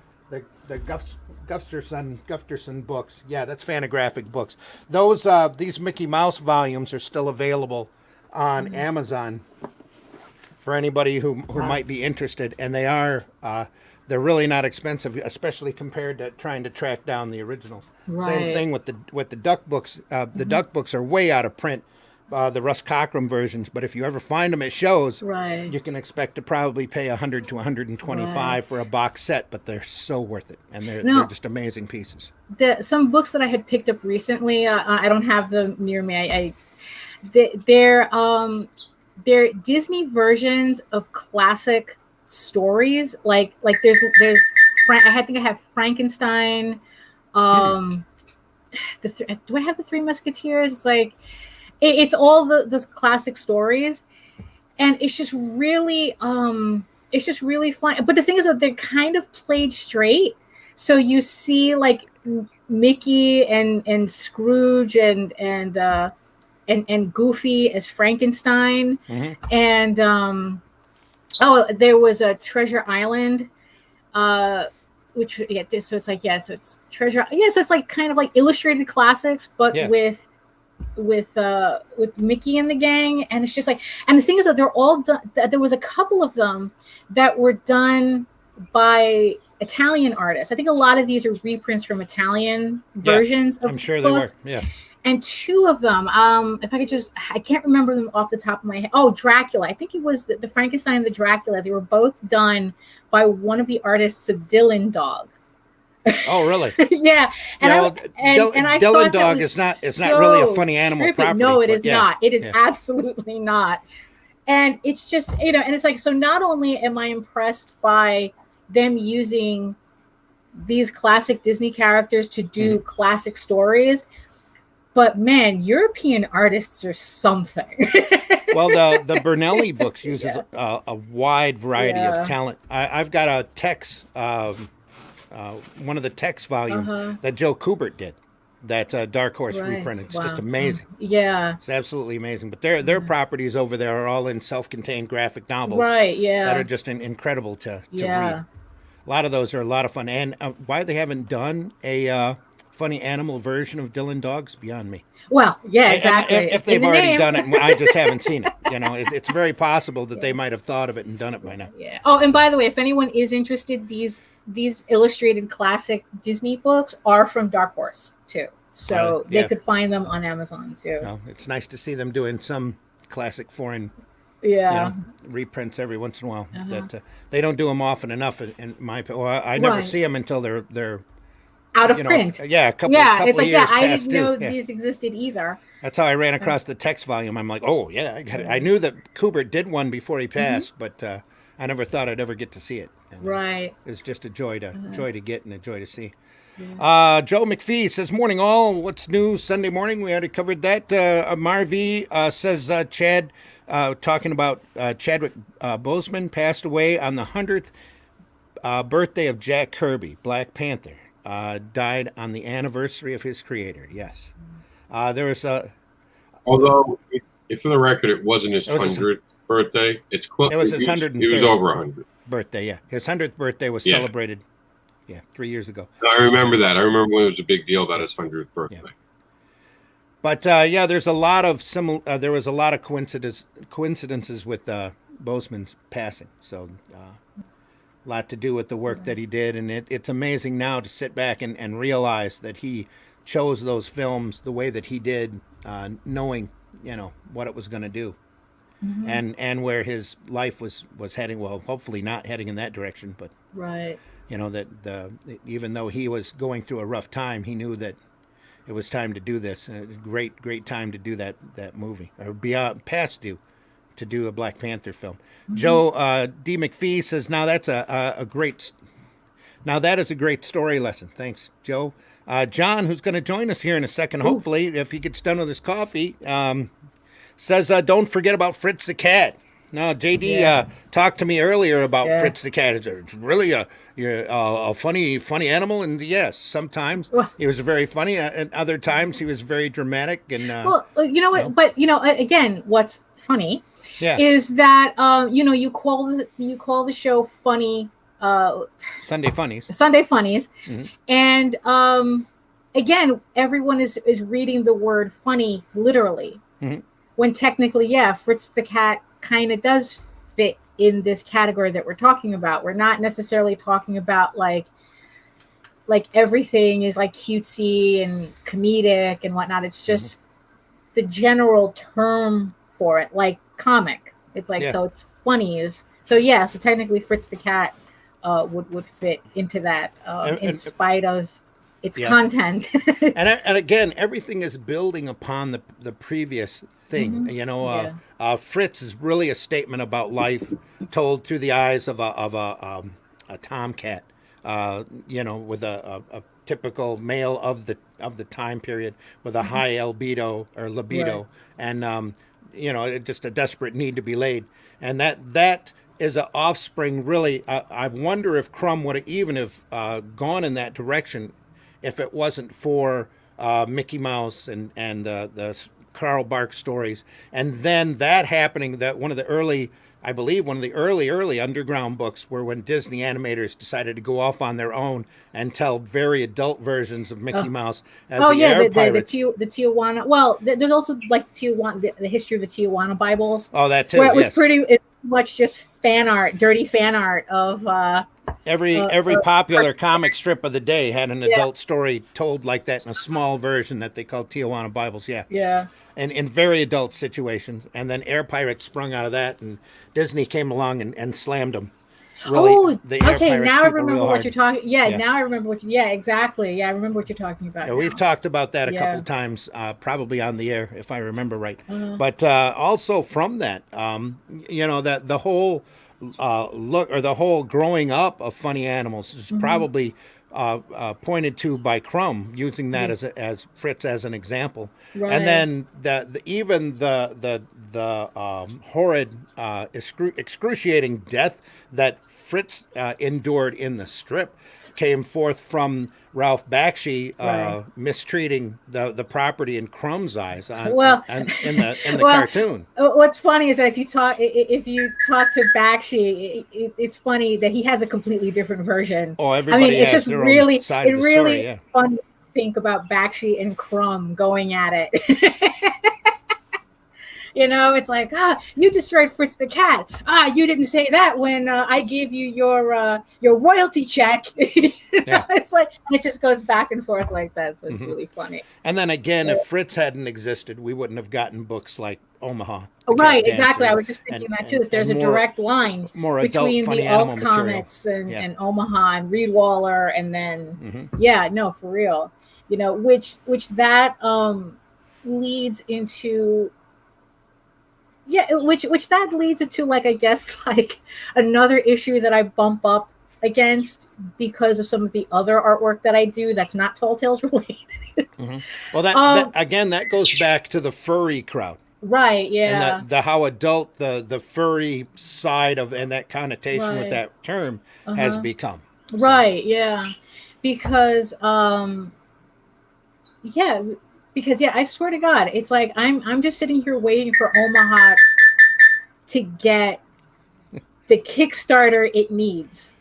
Gufterson books. Yeah, that's Fantagraphic books. Those these Mickey Mouse volumes are still available on Amazon for anybody who might be interested, and they are. They're really not expensive, especially compared to trying to track down the originals. Right. Same thing with the Duck books. The Duck books are way out of print, the Russ Cockrum versions. But if you ever find them at shows, Right. you can expect to probably pay $100 to $125 for a box set. But they're so worth it, and they're just amazing pieces. Some books that I had picked up recently, I don't have them near me. They're Disney versions of classic stories. Like there's I think I have Frankenstein. Do I have the Three Musketeers? It's like it's all the classic stories, and it's just really fun. But the thing is that they're kind of played straight, so you see like Mickey and Scrooge and Goofy as Frankenstein, and there was a Treasure Island, so it's Treasure, so it's like kind of like illustrated classics, but with Mickey and the gang, and it's just like, and the thing is that they're all done. There was a couple of them that were done by Italian artists. I think a lot of these are reprints from Italian versions of I'm sure books. They were. Yeah. And two of them, if I could I can't remember them off the top of my head. Oh, Dracula. I think it was the Frankenstein and the Dracula. They were both done by one of the artists of Dylan Dog. Oh, really? Yeah. And I Dylan Dog is not really a funny animal property. No, it is not. It is absolutely not. And it's just, and it's like, so not only am I impressed by them using these classic Disney characters to do classic stories, but man, European artists are something. Well, the Bernelli books uses a wide variety of talent. I've got a Tex, one of the Tex volumes that Joe Kubert did, that Dark Horse reprinted. It's just amazing. Yeah, it's absolutely amazing. But their properties over there are all in self-contained graphic novels, that are just incredible to read. A lot of those are a lot of fun. And why they haven't done a funny animal version of Dylan Dog's beyond me. Well, yeah, exactly. If they've already done it, I just haven't seen it. It's very possible that they might have thought of it and done it by now. Yeah. Oh, and by the way, if anyone is interested, these illustrated classic Disney books are from Dark Horse too, so they could find them on Amazon too. No, it's nice to see them doing some classic foreign reprints every once in a while. That they don't do them often enough. In my opinion, I never see them until they're out of print. A couple it's like years I didn't know due. these existed either. That's how I ran across the Text volume. I'm like, oh yeah, I got it. I knew that Kubert did one before he passed, but I never thought I'd ever get to see it. And, it's just a joy to get and a joy to see. Yeah. Joe McPhee says, morning all. What's new Sunday morning? We already covered that. Marv says, Chad, talking about Chadwick Boseman passed away on the 100th birthday of Jack Kirby, Black Panther. Died on the anniversary of his creator. Yes. There was a... Although, if for the record, it wasn't his 100th birthday. It's close. It was his 103rd. He was over 100. Birthday, yeah. His 100th birthday was celebrated, 3 years ago. I remember that. I remember when it was a big deal about his 100th birthday. Yeah. But there's a lot of there was a lot of coincidences with Boseman's passing. So a lot to do with the work that he did, and it's amazing now to sit back and realize that he chose those films the way that he did, knowing what it was going to do. Mm-hmm. And where his life was heading. Well, hopefully not heading in that direction, but that even though he was going through a rough time, he knew that it was time to do this. Great time to do that movie, or past due to do a Black Panther film. Mm-hmm. Joe D. McPhee says, now that is a great story lesson. Thanks, Joe. John, who's going to join us here in a second, hopefully, if he gets done with his coffee, says, don't forget about Fritz the cat. No, JD Yeah. talked to me earlier about Yeah. Fritz the cat. It's really a funny animal, and yes, sometimes Well, he was very funny, and other times he was very dramatic, and well, you know you know, what? But again, what's funny yeah, is that you call the show funny, Sunday funnies. Sunday Funnies, Hmm. and again, everyone is reading the word funny literally, Hmm. when technically, yeah, Fritz the cat kind of does fit in this category that we're talking about. We're not necessarily talking about like everything is like cutesy and comedic and whatnot. It's Hmm. just the general term for it, like comic. It's like, Yeah, so it's funnies. So yeah, so technically Fritz the cat would fit into that, in and spite of its yeah. content. And again, everything is building upon the previous thing. Hmm. You know, Yeah. Fritz is really a statement about life told through the eyes of a tomcat. You know, with a typical male of the time period with a Hmm. high albedo or Right. libido, and you know, just a desperate need to be laid, and that is an offspring. Really, I wonder if Crumb would have even have gone in that direction if it wasn't for Mickey Mouse and the Carl Barks stories, and then that happening, that one of the early, I believe, one of the early underground books were when Disney animators decided to go off on their own and tell very adult versions of Mickey Oh, Mouse as oh the yeah, Air Pirates. the Tijuana. Well, there's also like the history of the Tijuana Bibles, Oh, that where too. it was Yes, pretty much just fan art, dirty fan art of every popular cartoon comic characters. strip of the day had an Yeah, adult story told like that in a small version that they called Tijuana Bibles. Yeah. yeah. And in very adult situations. And then Air Pirates sprung out of that, and Disney came along and slammed them. Really, Oh, the Air okay. Pirates Now I people remember real what you're hard. talking. Yeah, Yeah. now I remember what. Yeah, exactly. Yeah, I remember what you're talking Yeah, about we've now. talked about that a couple Yeah. times, probably on the air, if I remember right. Uh, But also from that, you know, that the whole look, or the whole growing up of funny animals is mhm. probably pointed to by Crumb, using that Yeah. as Fritz as an example, and Right. then even the horrid, excruciating death that Fritz endured in the strip came forth from Ralph Bakshi Right. mistreating the property in Crumb's eyes Well, in the well, cartoon. what's funny is that if you talk to Bakshi, it's funny that he has a completely different version. Oh, I mean, everybody it's has just their own really side it of the really story. is Yeah. funny to think about Bakshi and Crumb going at it. It's like, you destroyed Fritz the cat. You didn't say that when I gave you your royalty check. Yeah. It's like, and it just goes back and forth like that. So it's Hmm. really funny. And then again, if Fritz hadn't existed, we wouldn't have gotten books like Omaha, Oh, the Cat right, exactly. I Dancer, was just thinking that too. That and there's a direct line more adult between the funny alt animal material. comics Yeah. and Omaha and Reed Waller, and then Hmm. yeah, no, for real. Which that leads into, yeah, which that leads into, like, I guess, like another issue that I bump up against because of some of the other artwork that I do that's not Tall Tales related. Hmm. Well, that Um, again, that goes back to the furry crowd, right, and yeah, the how adult the furry side of, and that connotation with right, that term has uh-huh, become. So right, yeah, because yeah, because yeah, I swear to God, it's like I'm just sitting here waiting for Omaha to get the Kickstarter it needs.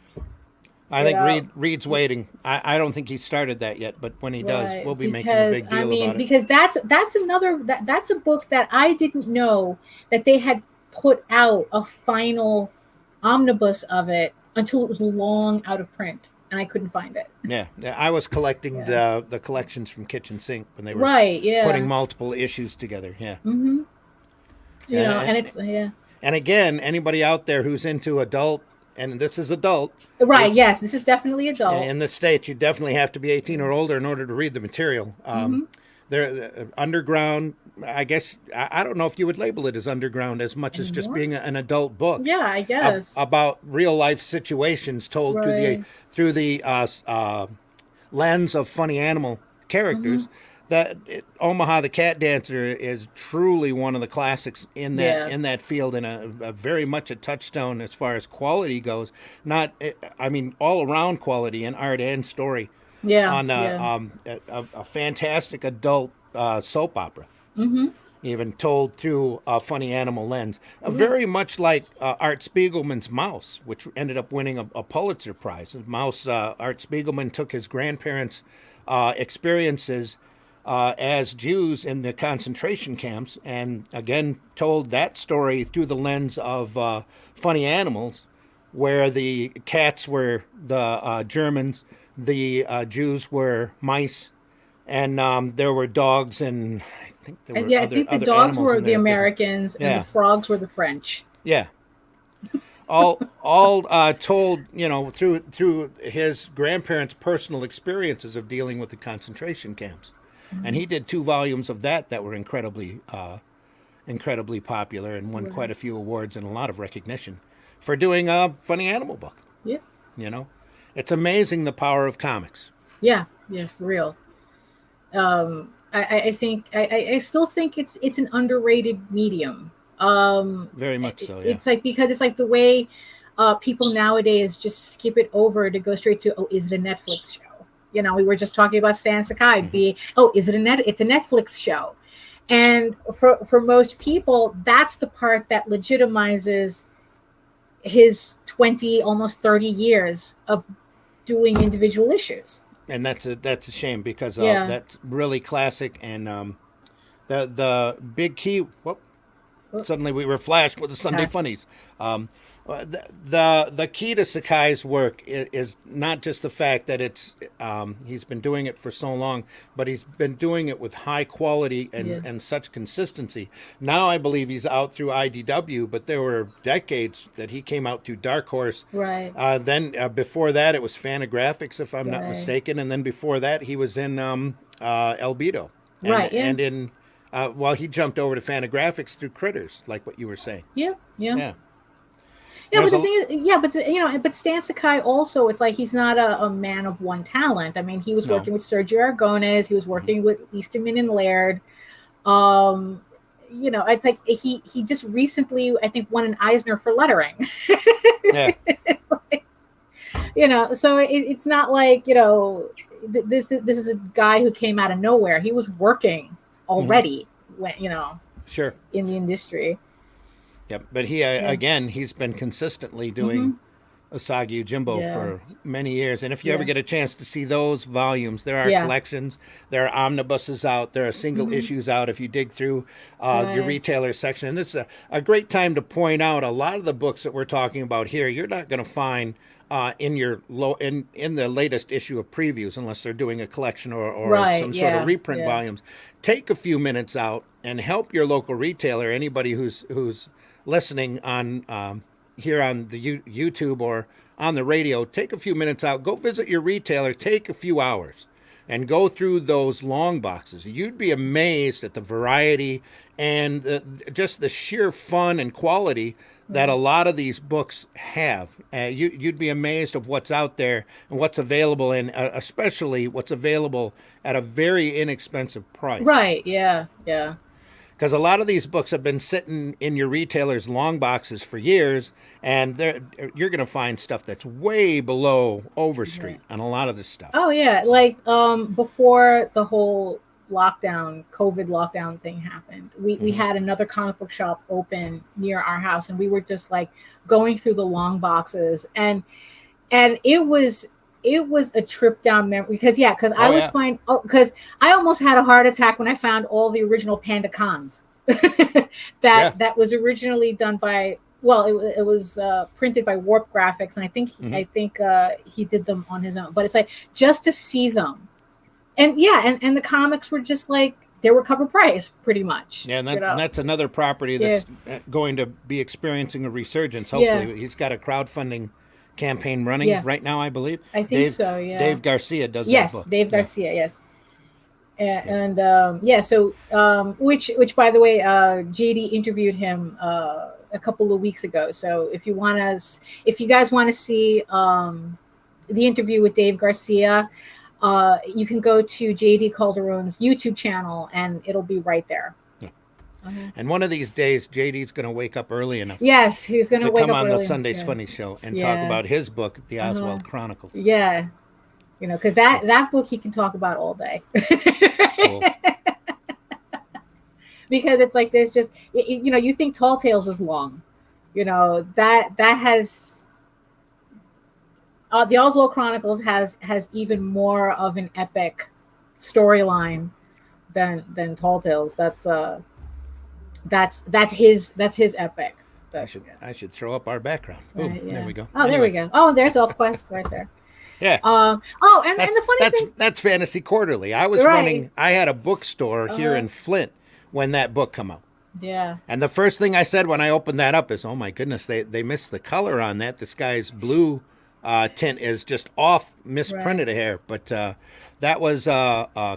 I You think know, Reed's waiting. I don't think he started that yet, but when he does, right? we'll be making a Because big I deal mean, about it. because that's another that's a book that I didn't know that they had put out a final omnibus of it until it was long out of print and I couldn't find it. Yeah, yeah, I was collecting Yeah. the collections from Kitchen Sink when they were Right. putting Yeah. multiple issues together. Yeah, Mm-hmm. And and it's, yeah. and again, anybody out there who's into adult, and this is adult, Right. it, Yes. This is definitely adult. in the States, you definitely have to be 18 or older in order to read the material. Mm-hmm. There, underground. I guess I don't know if you would label it as underground as much as just Anymore? being an adult book Yeah, I guess. about real life situations told through Right. the lens of funny animal Mm-hmm. characters. Omaha the Cat Dancer is truly one of the classics in Yeah. that field, and a very much a touchstone as far as quality goes. Not, I mean, all around quality in art and story Yeah. on Yeah. a fantastic adult soap opera, Mm-hmm. even told through a funny animal lens. Yeah. Very much like Art Spiegelman's Mouse, which ended up winning a Pulitzer Prize. Mouse, Art Spiegelman took his grandparents' experiences as Jews in the concentration camps, and again told that story through the lens of funny animals, where the cats were the Germans, the Jews were mice, and there were dogs, and I think there And were yeah, I think the other dogs animals were in the there. Different. Americans and the Yeah, frogs were the French. yeah. All told, through his grandparents' personal experiences of dealing with the concentration camps, and he did 2 volumes of that were incredibly popular and won quite Right. a few awards and a lot of recognition for doing a funny animal book. Yeah. You know, it's amazing the power of comics. Yeah. Yeah. For real. I think I still think it's an underrated medium. Very much so. Yeah. It's like because it's like the way people nowadays just skip it over to go straight to, oh, is it a Netflix show? We were just talking about Stan Sakai being, oh, is it it's a Netflix show? And for most people, that's the part that legitimizes his 20, almost 30 years of doing individual issues. And that's a shame because Yeah. that's really classic. And the big key. Whoop, suddenly we were flashed with the Sunday Okay. Funnies. The key to Sakai's work is not just the fact that it's he's been doing it for so long, but he's been doing it with high quality Yeah. and such consistency. Now I believe he's out through IDW, but there were decades that he came out through Dark Horse. Right. Then before that it was Fantagraphics, if I'm not Right. mistaken, and then before that he was in Albedo. And, Right, yeah. And in he jumped over to Fantagraphics through Critters, like what you were saying. Yeah. Yeah. Yeah. Yeah, but There's the a- thing is, yeah, but Stan Sakai also, it's like he's not a man of one talent. I mean, he was No. working with Sergio Aragonés, he was working with Easterman and Laird. It's like he just recently, I think, won an Eisner for lettering. Yeah. It's like, so it's not like this is a guy who came out of nowhere. He was working already when Sure. in the industry. Yep. But he again, he's been consistently doing Usagi Yojimbo Yeah. for many years. And if you ever Yeah. get a chance to see those volumes, there are Yeah. collections, there are omnibuses out, there are single issues out. If you dig through your Right. retailer section, and this is a great time to point out a lot of the books that we're talking about here. You're not going to find in your in the latest issue of Previews, unless they're doing a collection or Right, some sort yeah, of reprint yeah. volumes. Take a few minutes out and help your local retailer. Anybody who's listening on here on the YouTube or on the radio, take a few minutes out, go visit your retailer, take a few hours and go through those long boxes. You'd be amazed at the variety and just the sheer fun and quality that a lot of these books have. You'd be amazed of what's out there and what's available, and especially what's available at a very inexpensive price. Right. Yeah. Yeah. Because a lot of these books have been sitting in your retailer's long boxes for years, and you're going to find stuff that's way below Overstreet on a lot of this stuff. Oh yeah, like before the whole COVID lockdown thing happened, we had another comic book shop open near our house, and we were just like going through the long boxes, and it was a trip down memory because I was fine because I almost had a heart attack when I found all the original Panda Cons that was originally done by. Well, it was printed by Warp Graphics, and I think he did them on his own. But it's like just to see them, and the comics were just like they were cover price pretty much. Yeah, and that's another property that's going to be experiencing a resurgence. Hopefully, he's got a crowdfunding campaign running right now, I believe. I think so. Yeah, Dave Garcia does. Yes, that book. Dave Garcia. Yes. So which by the way, JD interviewed him a couple of weeks ago. So if you guys want to see the interview with Dave Garcia, you can go to JD Calderon's YouTube channel, and it'll be right there. And one of these days, JD's going to wake up early enough. Yes, he's going to wake come up on early. the Sunday's Funny Show and talk about his book, The Oswald Chronicles. Yeah, because that book he can talk about all day. Cool. Because it's like there's just you think Tall Tales is long, that has the Oswald Chronicles has even more of an epic storyline than Tall Tales. That's his epic. I should throw up our background. Boom, right, there we go. Oh, there we go. Oh, there's ElfQuest right there. Yeah. And the funny thing, that's Fantasy Quarterly. I was running. I had a bookstore here in Flint when that book come out. Yeah. And the first thing I said when I opened that up is, "Oh my goodness, they missed the color on that. The sky's blue tint is just off, misprinted a hair." But that was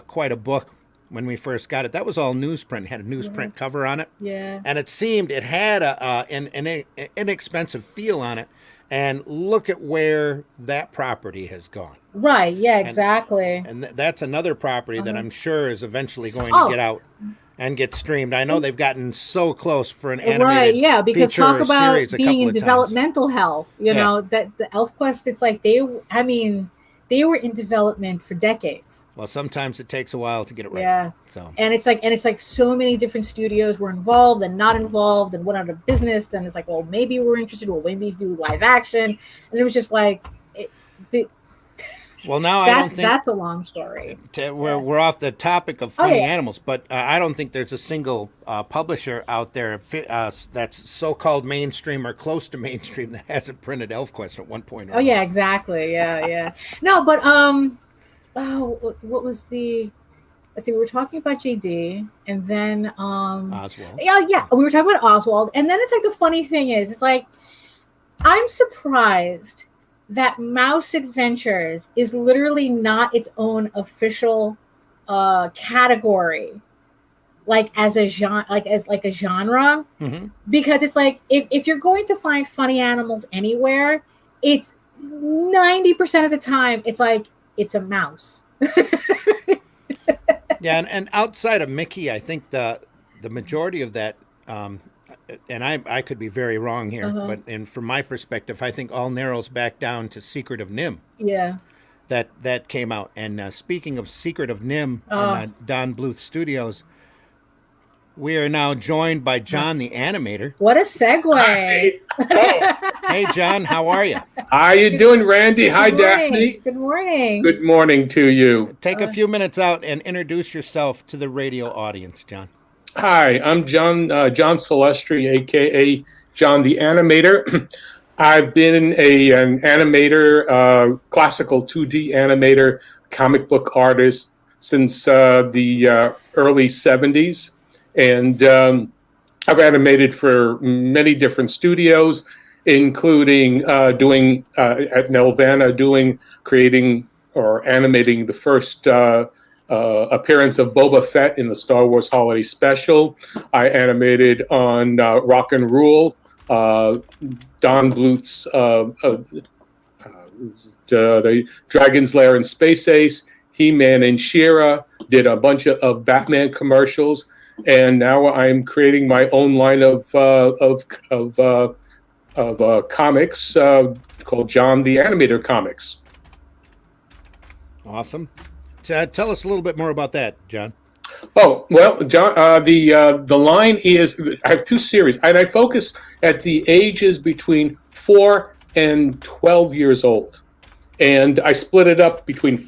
quite a book when we first got it. That was all newsprint. It had a newsprint cover on it. Yeah. And it seemed it had an inexpensive feel on it. And look at where that property has gone. Right. Yeah, exactly. And that's another property that I'm sure is eventually going to get out and get streamed. I know they've gotten so close for an animated because feature talk about series being in developmental times. hell. That the ElfQuest, it's like they were in development for decades. Well, sometimes it takes a while to get it right. Yeah. So and it's like so many different studios were involved and not involved and went out of business. Then it's like, well, maybe we're interested. Well, maybe do live action. And it was just like, well, now I don't think that's a long story. We're off the topic of funny animals, but I don't think there's a single publisher out there that's so-called mainstream or close to mainstream that hasn't printed ElfQuest at one point. Oh yeah, exactly. Yeah. No, but what was the? Let's see. We were talking about JD, and then Oswald. Yeah, we were talking about Oswald, and then it's like the funny thing is, it's like I'm surprised that Mouse Adventures is literally not its own official category, like as a genre, because it's like if you're going to find funny animals anywhere, it's 90% of the time it's like it's a mouse. Yeah, and outside of Mickey, I think the majority of that. And I could be very wrong here, but from my perspective, I think all narrows back down to Secret of Nim. Yeah. That came out. And speaking of Secret of Nim and Don Bluth Studios, we are now joined by John the Animator. What a segue. Hey, John, how are you? How you doing, Randy? Hi, Daphne. Good morning. Good morning to you. Take a few minutes out and introduce yourself to the radio audience, John. Hi, I'm John Celestri, a.k.a. John the Animator. I've been an animator, classical 2D animator, comic book artist since the early 70s. And I've animated for many different studios, including doing at Nelvana, creating or animating the first appearance of Boba Fett in the Star Wars Holiday Special. I animated on Rock and Rule, Don Bluth's the Dragon's Lair and Space Ace, He-Man and She-Ra, did a bunch of Batman commercials, and now I'm creating my own line of comics called John the Animator Comics. Awesome. Tell us a little bit more about that, John. Oh, well, John, the line is, I have two series, and I focus at the ages between 4 and 12 years old. And I split it up between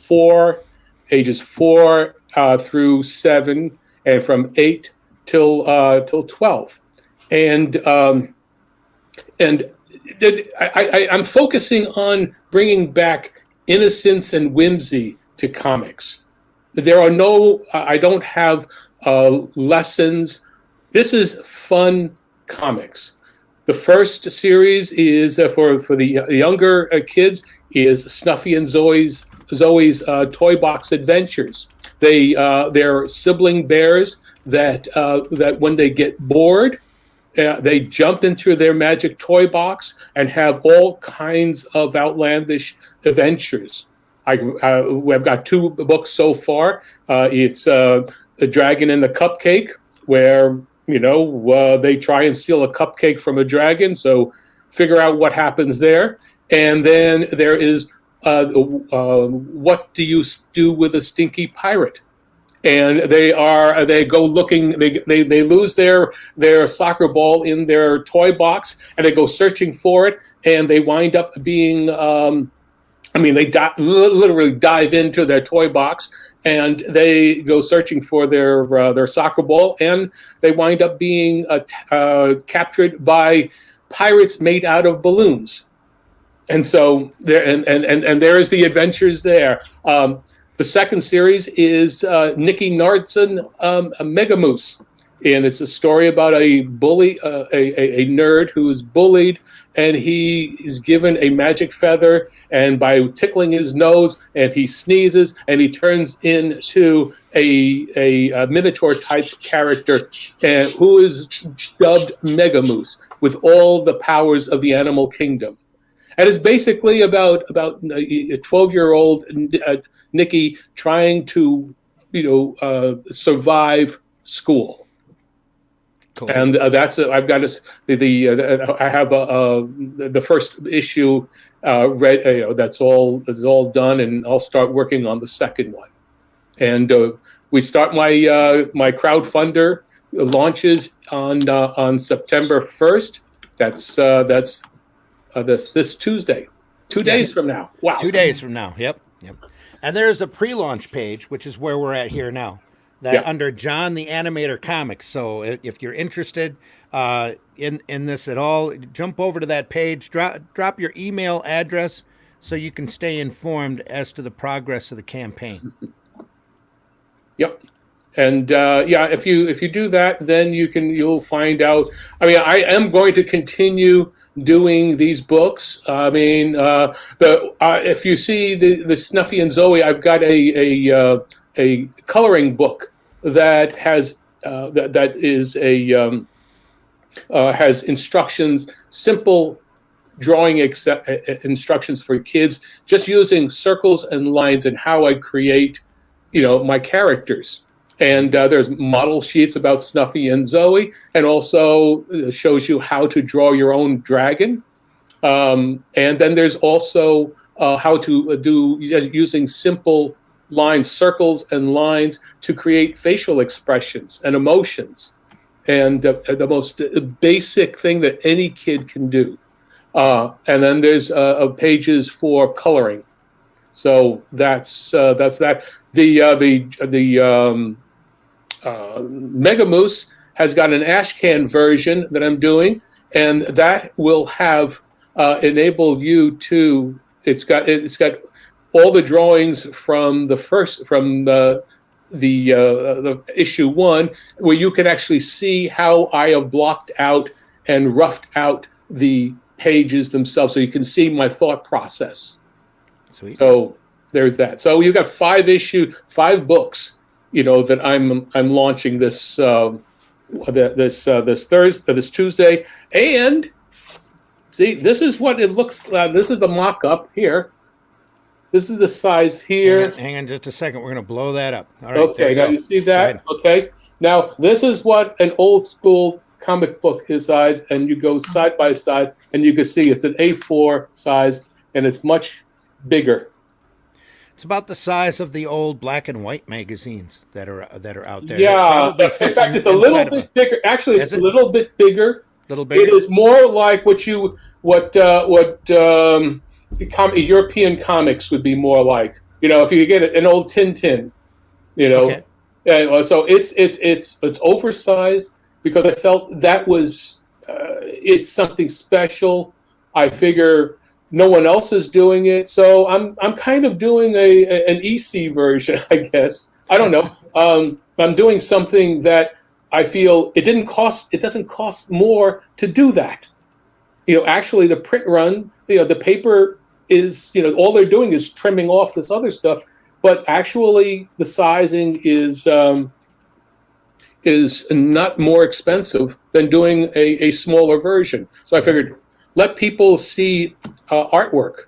ages 4 through 7, and from 8 till 12. And I'm focusing on bringing back innocence and whimsy to comics. There are I don't have lessons. This is fun comics. The first series is for the younger kids is Snuffy and Zoe's Toy Box Adventures. They're sibling bears that when they get bored, they jump into their magic toy box and have all kinds of outlandish adventures. I've got 2 books so far. It's The Dragon and the Cupcake, where they try and steal a cupcake from a dragon. So figure out what happens there. And then there is What Do You Do with a Stinky Pirate? And they go looking. They lose their soccer ball in their toy box, and they go searching for it, and they wind up being. They literally dive into their toy box, and they go searching for their soccer ball, and they wind up being captured by pirates made out of balloons. And so there, and there's the adventures there. The second series is Nicky Nardson, a Mega Moose, and it's a story about a bully, a nerd who is bullied, and he is given a magic feather, and by tickling his nose, and he sneezes, and he turns into a Minotaur type character, who is dubbed Mega Moose, with all the powers of the animal kingdom. And it's basically about a 12-year-old Nicky trying to, survive school. Cool. And that's I've got I have the first issue read. That's all done, and I'll start working on the second one. And we start my crowdfunder launches on September 1st. That's this Tuesday, 2 days from now. Wow. 2 days from now. Yep. And there's a pre-launch page, which is where we're at here now, under John the Animator Comics. So if you're interested in this at all, jump over to that page, drop your email address so you can stay informed as to the progress of the campaign. Yep. And if you do that, then you'll find out. I am going to continue doing these books. If you see the Snuffy and Zoe, I've got a coloring book that has has instructions, simple drawing instructions for kids, just using circles and lines and how I create, my characters. And there's model sheets about Snuffy and Zoe, and also shows you how to draw your own dragon. And then there's also how to do using simple lines, circles and lines to create facial expressions and emotions. And the most basic thing that any kid can do. And then there's pages for coloring. So that's that. The Mega Moose has got an ashcan version that I'm doing, and that will have enabled you to. It's got all the drawings from the issue 1, where you can actually see how I have blocked out and roughed out the pages themselves, so you can see my thought process. Sweet. So there's that. So you've got 5 books. That I'm launching this this Tuesday, and see, this is what it looks like. This is the mock-up here. This is the size here. Hang on just a second. We're going to blow that up. All right. Okay. Now you see that. Okay. Now this is what an old school comic book is, and you go side by side, and you can see it's an A4 size, and it's much bigger. It's about the size of the old black and white magazines that are out there. Yeah, in fact, it's a little bit bigger. Actually, it's a little bit bigger. Little bigger. It is more like what European comics would be more like. If you get an old Tintin, Okay. So it's oversized because I felt that was it's something special. I figure no one else is doing it, so I'm kind of doing an EC version, I guess. I don't know. I'm doing something that I feel it doesn't cost more to do that. Actually, the print run, the paper is, all they're doing is trimming off this other stuff, but actually the sizing is not more expensive than doing a smaller version. So I figured, let people see artwork.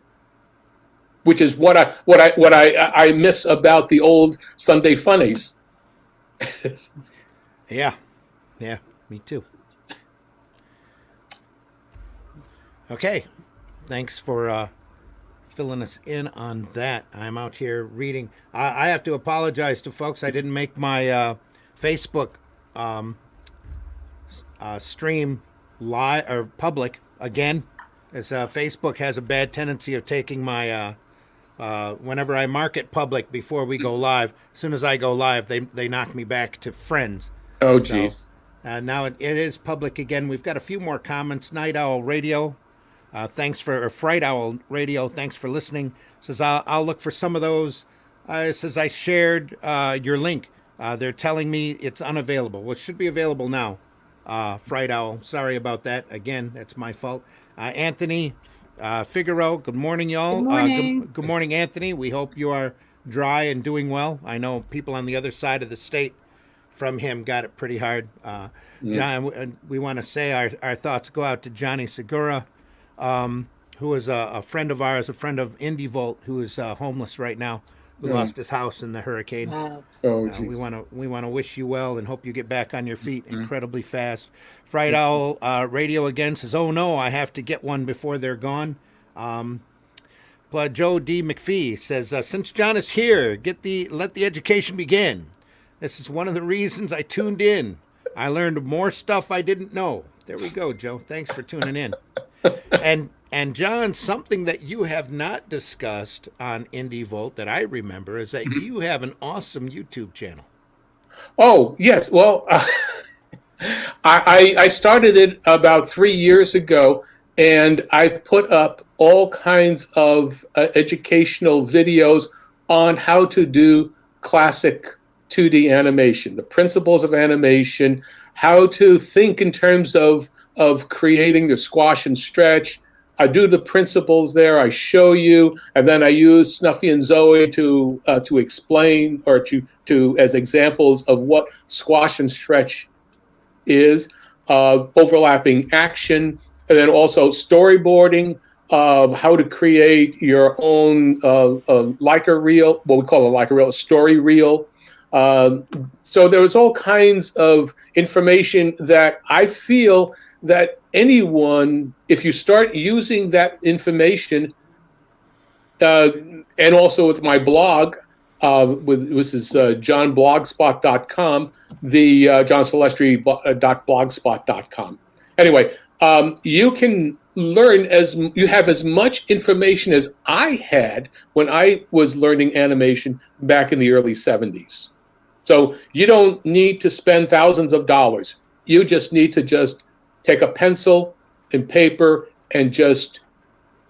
which is what I miss about the old Sunday Funnies. Yeah, me too. Okay, thanks for filling us in on that. I'm out here reading. I have to apologize to folks. I didn't make my Facebook stream live or public again, as Facebook has a bad tendency of taking my whenever I mark it public before we go live. As soon as I go live, they knock me back to friends. Oh, geez. So, now it is public again. We've got a few more comments. Night Owl Radio. Thanks for Fright Owl Radio. Thanks for listening. Says I'll look for some of those. Says I shared your link. They're telling me it's unavailable. Well, it should be available now. Fright Owl. Sorry about that. Again, that's my fault. Anthony Figaro. Good morning, y'all. Good morning. Good morning, Anthony. We hope you are dry and doing well. I know people on the other side of the state from him got it pretty hard. John, we want to say our thoughts go out to Johnny Segura. Who is a friend of ours, a friend of Indie Volt, who is homeless right now, who lost his house in the hurricane. Wow. We want to wish you well and hope you get back on your feet incredibly fast. Fright Owl Radio again says, "Oh no, I have to get one before they're gone." But Joe D. McPhee says, "Since John is here, let the education begin. This is one of the reasons I tuned in. I learned more stuff I didn't know." There we go, Joe. Thanks for tuning in. And John, something that you have not discussed on Indie Volt that I remember is that you have an awesome YouTube channel. Oh, yes. Well, I started it about 3 years ago, and I've put up all kinds of educational videos on how to do classic 2D animation, the principles of animation, how to think in terms of creating the squash and stretch. I do the principles there. I show you, and then I use Snuffy and Zoe to explain or to as examples of what squash and stretch is, overlapping action, and then also storyboarding, how to create your own Leica reel, what we call a Leica reel, a story reel. So there was all kinds of information that I feel that anyone, if you start using that information, and also with my blog, this is johnblogspot.com, the johncelestri.blogspot.com. Anyway, you can learn you have as much information as I had when I was learning animation back in the early 70s. So you don't need to spend thousands of dollars. You just need to take a pencil and paper and just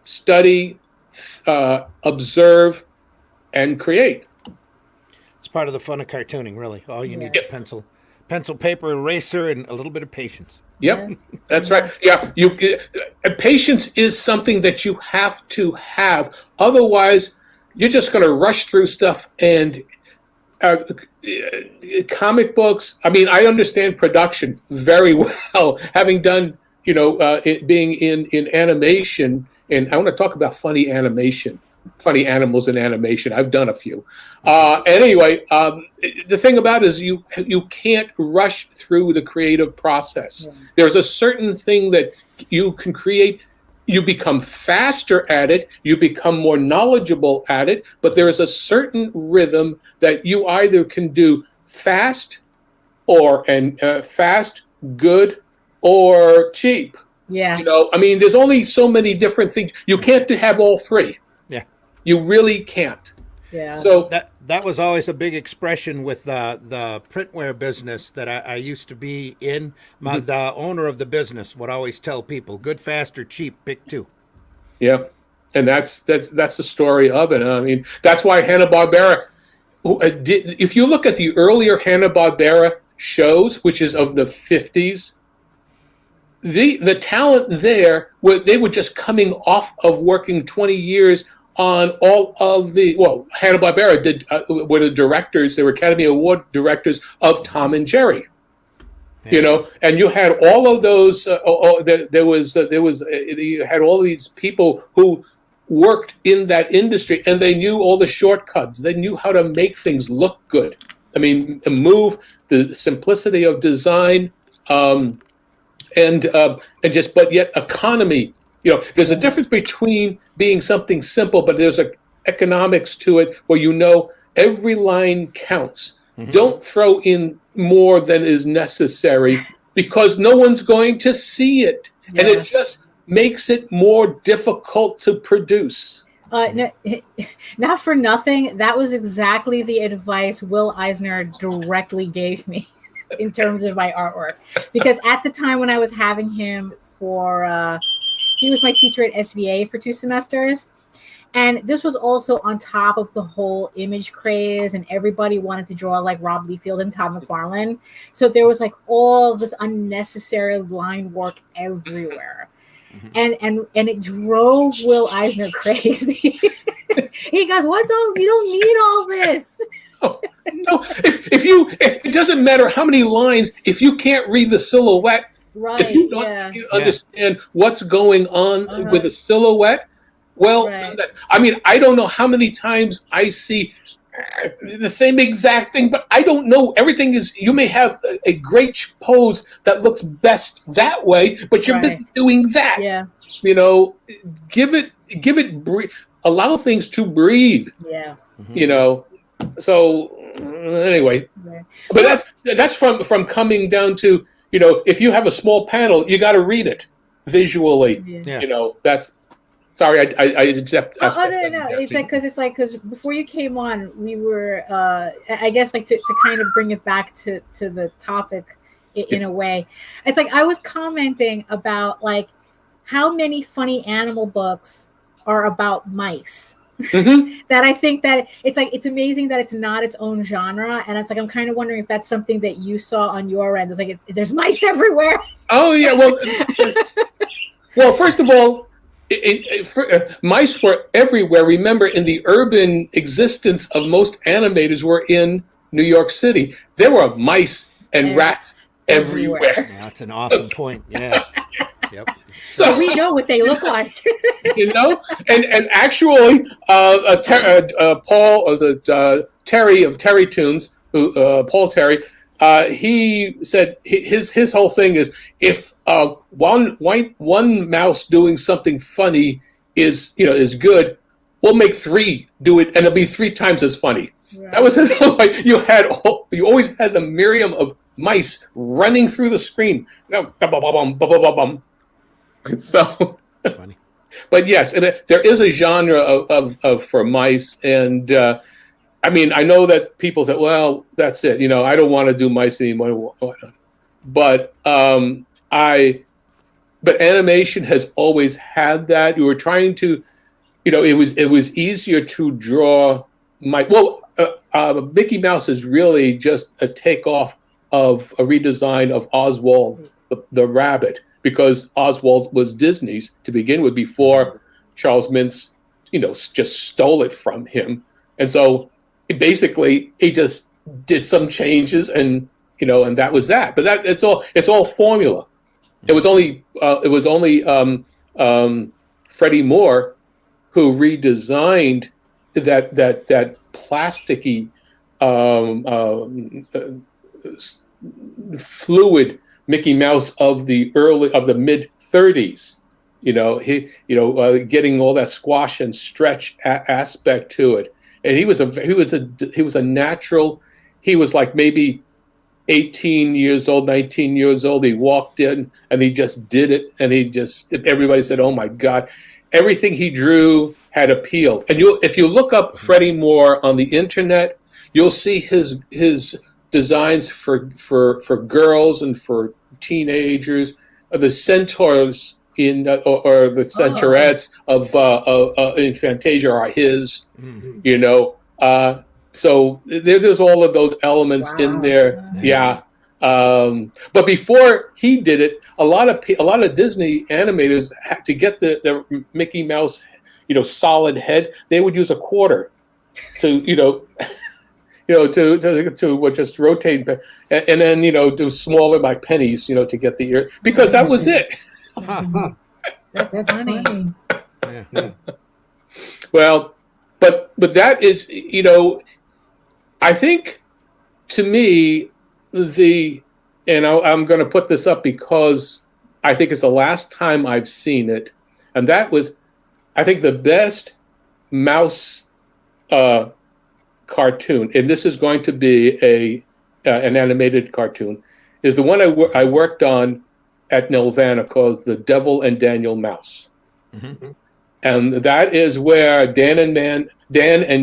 study, observe, and create. It's part of the fun of cartooning, really. All you need is pencil, paper, eraser, and a little bit of patience. Yep, that's right. Yeah, patience is something that you have to have. Otherwise, you're just going to rush through stuff. And comic books, I mean, I understand production very well, having done, being in animation. And I want to talk about funny animation, funny animals in animation. I've done a few. Anyway, the thing about it is you can't rush through the creative process. Yeah. There's a certain thing that you can create. You become faster at it, you become more knowledgeable at it, but there is a certain rhythm that you either can do fast fast, good, or cheap. Yeah. I mean, there's only so many different things. You can't have all three. Yeah. You really can't. Yeah. So that was always a big expression with the printwear business that I used to be in. The owner of the business would always tell people, good, fast, or cheap, pick two. Yeah, and that's the story of it. I mean, that's why Hanna-Barbera, if you look at the earlier Hanna-Barbera shows, which is of the 50s, the talent there, they were just coming off of working 20 years on all of Hanna-Barbera were the directors, they were Academy Award directors of Tom and Jerry. Yeah. And you had all of those. You had all these people who worked in that industry, and they knew all the shortcuts. They knew how to make things look good. I mean, move the simplicity of design, and just, but yet economy. There's a difference between being something simple, but there's a economics to it where every line counts. Mm-hmm. Don't throw in more than is necessary because no one's going to see it, and it just makes it more difficult to produce. No, not for nothing, that was exactly the advice Will Eisner directly gave me in terms of my artwork. Because at the time when I was having him he was my teacher at SVA for 2 semesters. And this was also on top of the whole image craze, and everybody wanted to draw like Rob Liefeld and Todd McFarlane. So there was like all this unnecessary line work everywhere. Mm-hmm. And it drove Will Eisner crazy. He goes, "What's all? You don't need all this." No, it doesn't matter how many lines, if you can't read the silhouette, right? If you don't understand what's going on with a silhouette, well, I mean, I don't know how many times I see the same exact thing, but I don't know. Everything is, you may have a great pose that looks best that way, but you're busy doing that. Yeah. Give it breathe, allow things to breathe. Yeah. Mm-hmm. So anyway, but that's from coming down to, if you have a small panel, you got to read it visually. Yeah. That's, sorry, I no. It's like because before you came on, we were I guess like to kind of bring it back to the topic in a way. It's like I was commenting about like how many funny animal books are about mice. Mm-hmm. That I think that it's amazing that it's not its own genre, and it's like I'm kind of wondering if that's something that you saw on your end. It's like there's mice everywhere. Oh yeah, well, first of all. Mice were everywhere. Remember, in the urban existence of most animators were in New York City. There were mice and rats everywhere. Yeah, that's an awesome point. Yeah. Yep. So we know what they look like. And actually, Paul, Terry of Terry Toons, Paul Terry, he said his whole thing is if one mouse doing something funny is good, we'll make 3 do it, and it'll be 3 times as funny. Right. That was his whole, like, you always had the myriad of mice running through the screen. So funny. But yes, and there is a genre of for mice, and I mean, I know that people say, well, that's it. I don't want to do mice anymore. But but animation has always had that. You were trying to, it was easier to draw Mickey Mouse is really just a takeoff of a redesign of Oswald the rabbit, because Oswald was Disney's to begin with before Charles Mintz, just stole it from him. And so basically he just did some changes and that was that. But it's all formula. It was only Freddie Moore who redesigned that plasticky fluid Mickey Mouse of the mid 30s. Getting all that squash and stretch aspect to it. And he was a natural. He was like maybe 18 years old, 19 years old. He walked in and he just did it. And everybody said, "Oh my God." Everything he drew had appeal. And if you look up Freddie Moore on the internet, you'll see his designs for girls and for teenagers. The centaurs or the centaurettes of in Fantasia are his. Mm-hmm. So there's all of those elements in there. Yeah. But before he did it, a lot of Disney animators had to get the Mickey Mouse, solid head. They would use a quarter to, to just rotate, and then do smaller like pennies, to get the ear, because that was it. That's funny. Yeah. Well, but that is, I think, to me, I'm going to put this up because I think it's the last time I've seen it, and that was, I think, the best mouse cartoon, and this is going to be an animated cartoon, is the one I worked on at Nelvana, called The Devil and Daniel Mouse. Mm-hmm. And that is where Dan and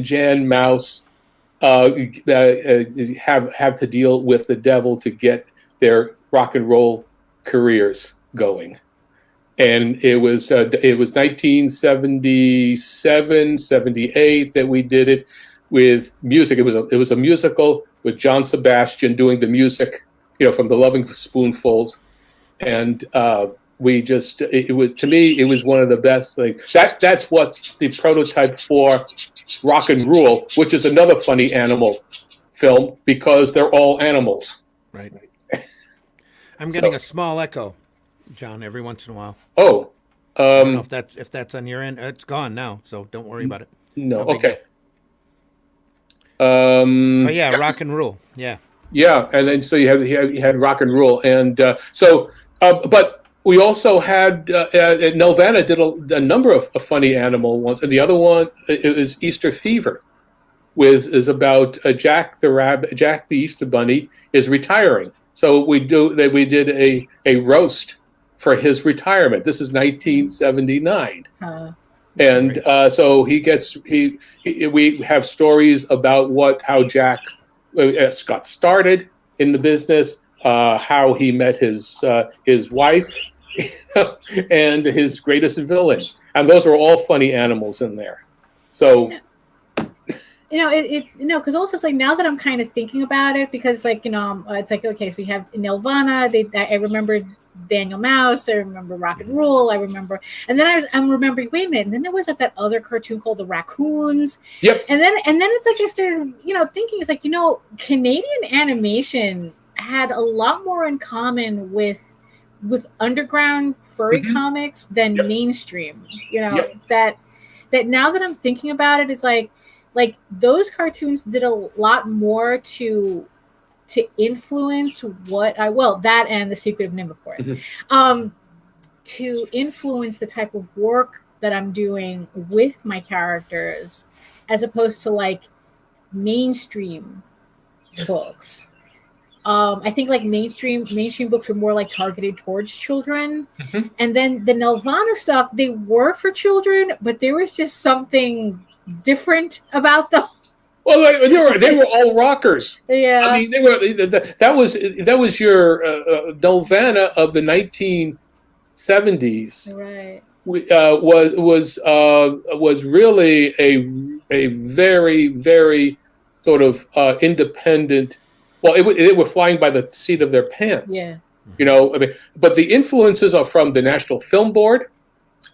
Jan Mouse have to deal with the devil to get their rock and roll careers going. And it was 1977, 78 that we did it with music. It was a musical with John Sebastian doing the music, from the Loving Spoonfuls, and it was one of the best things. That's what's the prototype for Rock and Rule, which is another funny animal film because they're all animals. Right. I'm getting a small echo, John, every once in a while. Oh, I don't know if that's on your end. It's gone now, so don't worry about it. No, okay. Oh yeah, Rock and Rule. Yeah. Yeah, and then so you had Rock and Rule, and but we also had Nelvana did a number of funny animal ones, and the other one is Easter Fever, is about Jack the Easter Bunny is retiring. So we did a roast for his retirement. This is 1979. And so we have stories about how Jack got started in the business, how he met his wife, and his greatest villain, and those are all funny animals in there. So, because also it's like, now that I'm kind of thinking about it, because it's like, okay, so you have Nelvana. I remember Daniel Mouse. I remember Rock and Roll. I remember, and then I'm remembering. Wait a minute. And then there was that other cartoon called The Raccoons. Yep. And then it's like I started, thinking, it's like, Canadian animation had a lot more in common with underground furry comics than mainstream. That now that I'm thinking about it, is like those cartoons did a lot more to influence that and The Secret of Nim, of course, to influence the type of work that I'm doing with my characters, as opposed to mainstream books. I think mainstream books were more targeted towards children, and then the Nelvana stuff, they were for children, but there was just something different about them. Well, they were all rockers. Yeah, I mean, that was your Nelvana of the 1970s. Right. Was really a very, very sort of independent. Well, they were flying by the seat of their pants. Yeah. But the influences are from the National Film Board,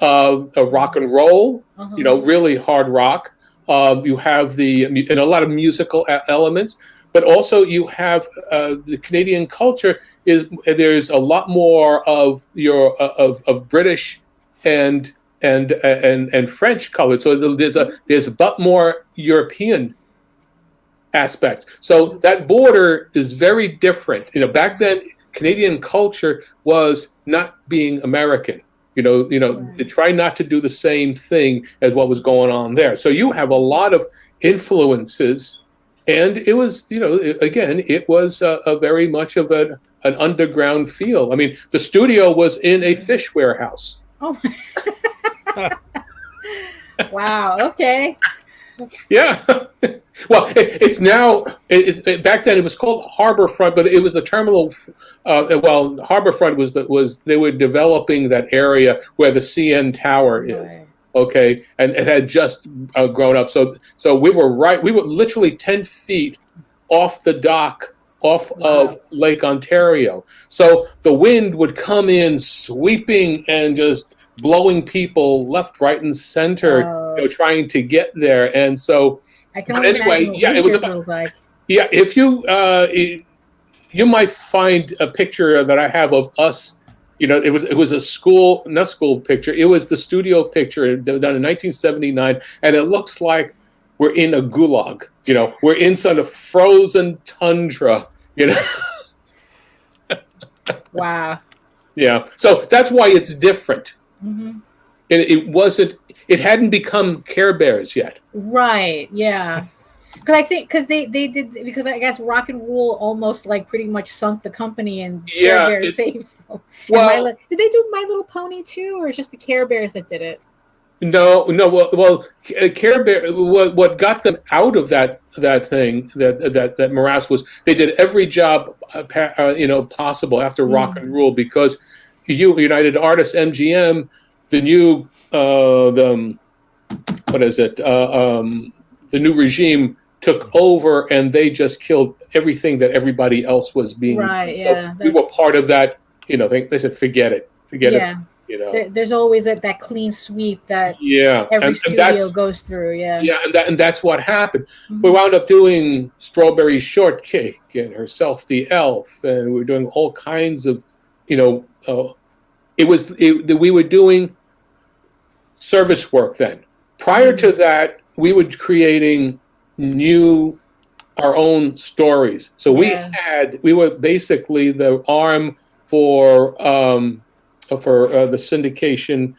rock and roll. Really hard rock. You have and a lot of musical elements, but also you have the Canadian culture there's a lot more of of British and French color. So there's a lot more European aspects. So that border is very different. Back then Canadian culture was not being American. They try not to do the same thing as what was going on there. So you have a lot of influences, and it was, it was a very much of an underground feel. I mean, the studio was in a fish warehouse. Oh, wow. Okay. Yeah. Well, it's now. Back then, it was called Harborfront, but it was the terminal. Harborfront was they were developing that area where the CN Tower is. Right. Okay, and it had just grown up. So we were literally 10 feet off the dock, of Lake Ontario. So the wind would come in sweeping and just blowing people left, right, and center. Trying to get there, and so. I can only imagine what it was about. feels like. Yeah, if you might find a picture that I have of us You know, it was a school, not school picture. It was the studio picture done in 1979, and it looks like we're in a gulag. You know, we're in some frozen tundra. You know. Wow. Yeah. So that's why it's different. Mm-hmm. It wasn't. It hadn't become Care Bears yet. Right. Yeah. Because they did, because I guess Rock and Roll almost like pretty much sunk the company, and Care Bears saved them. Well, did they do My Little Pony too, or just the Care Bears that did it? No. Well, Care Bear. What got them out of that thing, that morass, was they did every job possible after Rock and Roll, because United Artists, MGM, the new the new regime took over, and they just killed everything that everybody else was being. Right. So yeah. we were part of that. You know, they said, forget it. Yeah. You know, there's always that clean sweep that every studio goes through. Yeah. Yeah, and that's what happened. Mm-hmm. We wound up doing Strawberry Shortcake and Herself the Elf, and we were doing all kinds of, we were doing service work then. Prior to that, we were creating our own stories. So we were basically the arm for the syndication.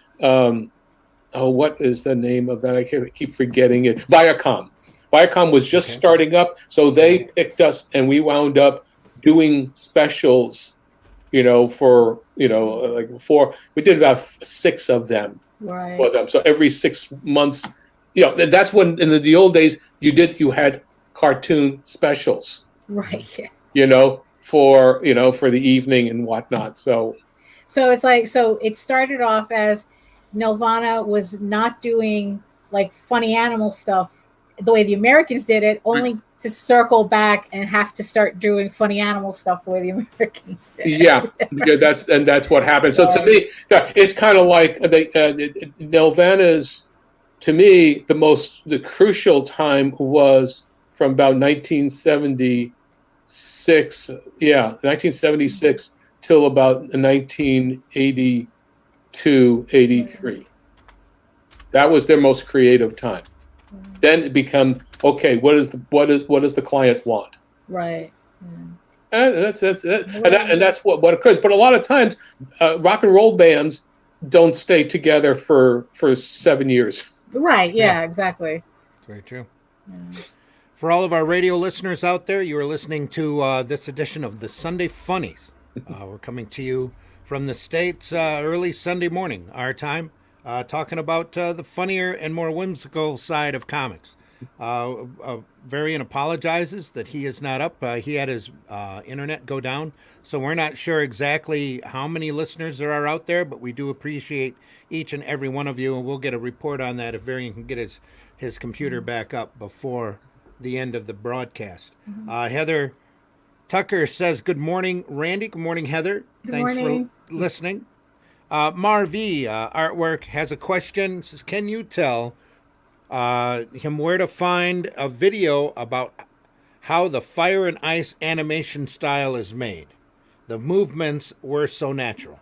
What is the name of that? I keep forgetting it. Viacom. Viacom was just starting up, so they picked us, and we wound up doing specials. We did about 6 of them. Right. For them. So every 6 months, that's when in the old days you had cartoon specials. Right. For the evening and whatnot. So it's like, it started off as Nelvana was not doing like funny animal stuff the way the Americans did it, only to circle back and have to start doing funny animal stuff the way the Americans did it. Yeah, that's what happened. So to me, it's kind of like Nelvana's. To me, the crucial time was from about 1976. Yeah, 1976 till about 1982, 83. That was their most creative time. Then it became, okay, what does the client want? Right. And that's what occurs. But a lot of times, rock and roll bands don't stay together for 7 years. Right. Yeah. Exactly. That's very true. Yeah. For all of our radio listeners out there, you are listening to this edition of the Sunday Funnies. We're coming to you from the States early Sunday morning, our time, talking about the funnier and more whimsical side of comics. Varian apologizes that he is not up. He had his internet go down, so we're not sure exactly how many listeners there are out there, but we do appreciate each and every one of you, and we'll get a report on that if Varian can get his computer back up before the end of the broadcast. Heather Tucker says, good morning, Randy. Good morning, Heather. Thanks for listening. Marv Artwork has a question. Says, can you tell him where to find a video about how the Fire and Ice animation style is made? The movements were so natural.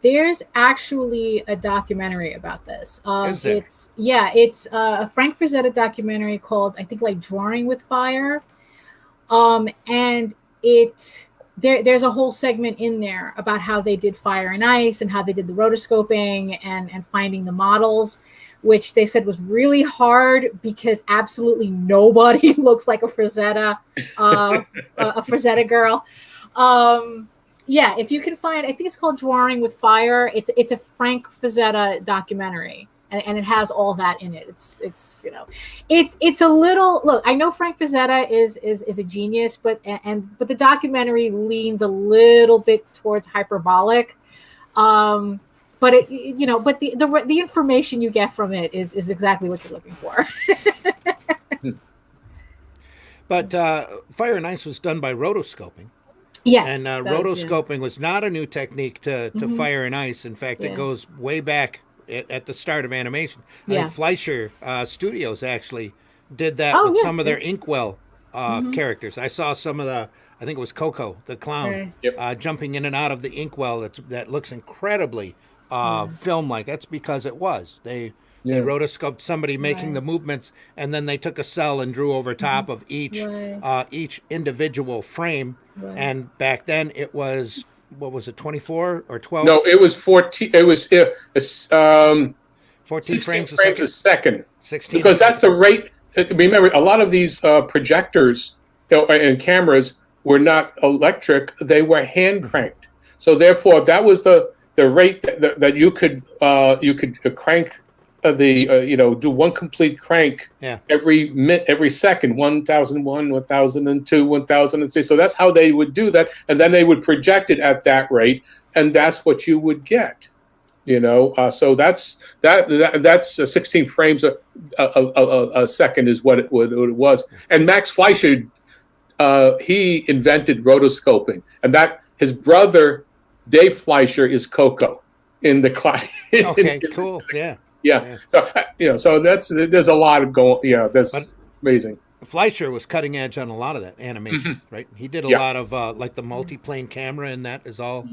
There's actually a documentary about this. Is there? It's a Frank Frazetta documentary called, I think, like Drawing with Fire. And there's a whole segment in there about how they did Fire and Ice and how they did the rotoscoping and finding the models, which they said was really hard because absolutely nobody looks like a Frazetta girl. Yeah, if you can find, I think it's called Drawing with Fire. It's a Frank Frazetta documentary, and it has all that in it. It's a little, look, I know Frank Frazetta is a genius, but the documentary leans a little bit towards hyperbolic. But the information you get from it is exactly what you're looking for. But Fire and Ice was done by rotoscoping. Yes. And rotoscoping was not a new technique to Fire and Ice. In fact, it goes way back at the start of animation. I think Fleischer Studios actually did that with some of their Inkwell characters. I saw some of I think it was Coco, the clown, Right. Yep. jumping in and out of the inkwell. That looks incredibly film-like. That's because it was. They Yeah. rotoscoped somebody making Right. the movements, and then they took a cell and drew over top of each individual frame. Right. And back then it was, what was it, 24 or 12? No, it was 14. It was 14 16 frames frames a a second. second. 16. Because that's the rate. Remember, a lot of these projectors and cameras were not electric; they were hand cranked. So therefore, that was the rate that you could crank do one complete crank every second, 1001, 1002, 1003. So that's how they would do that, and then they would project it at that rate, and that's what you would get. So that's 16 frames a second is what it was. And Max Fleischer, he invented rotoscoping, and that his brother Dave Fleischer is Coco in the class. Okay, cool. Yeah. So there's a lot of going. Yeah, that's amazing. Fleischer was cutting edge on a lot of that animation, right? He did a lot of like the multi-plane camera, and that is all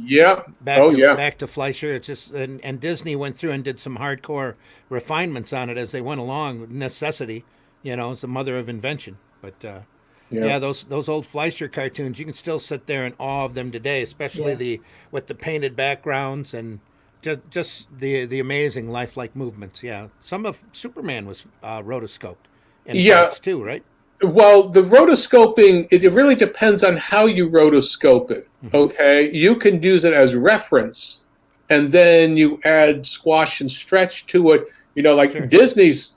back to Fleischer. It's just and Disney went through and did some hardcore refinements on it as they went along. Necessity, it's the mother of invention. But those old Fleischer cartoons, you can still sit there in awe of them today, especially with the painted backgrounds and just the amazing lifelike movements. Yeah, some of Superman was rotoscoped. And parts too, right? Well, the rotoscoping, it really depends on how you rotoscope it, okay? You can use it as reference, and then you add squash and stretch to it. Like Disney's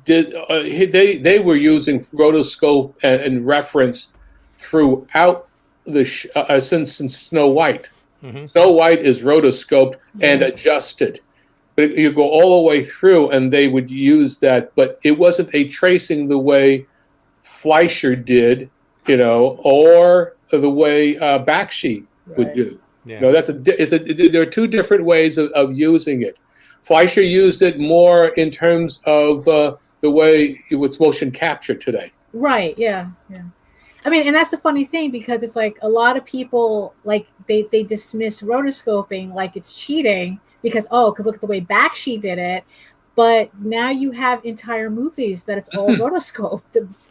did, they were using rotoscope and reference throughout since Snow White. Snow White is rotoscoped and adjusted. But you go all the way through, and they would use that, but it wasn't a tracing the way Fleischer did, or the way Bakshi would do. Yeah. There are two different ways of using it. Fleischer used it more in terms of the way it's motion capture today. Right. Yeah. I mean, and that's the funny thing, because it's like a lot of people, like they dismiss rotoscoping like it's cheating because look at the way Bakshi did it. But now you have entire movies that it's all rotoscoped.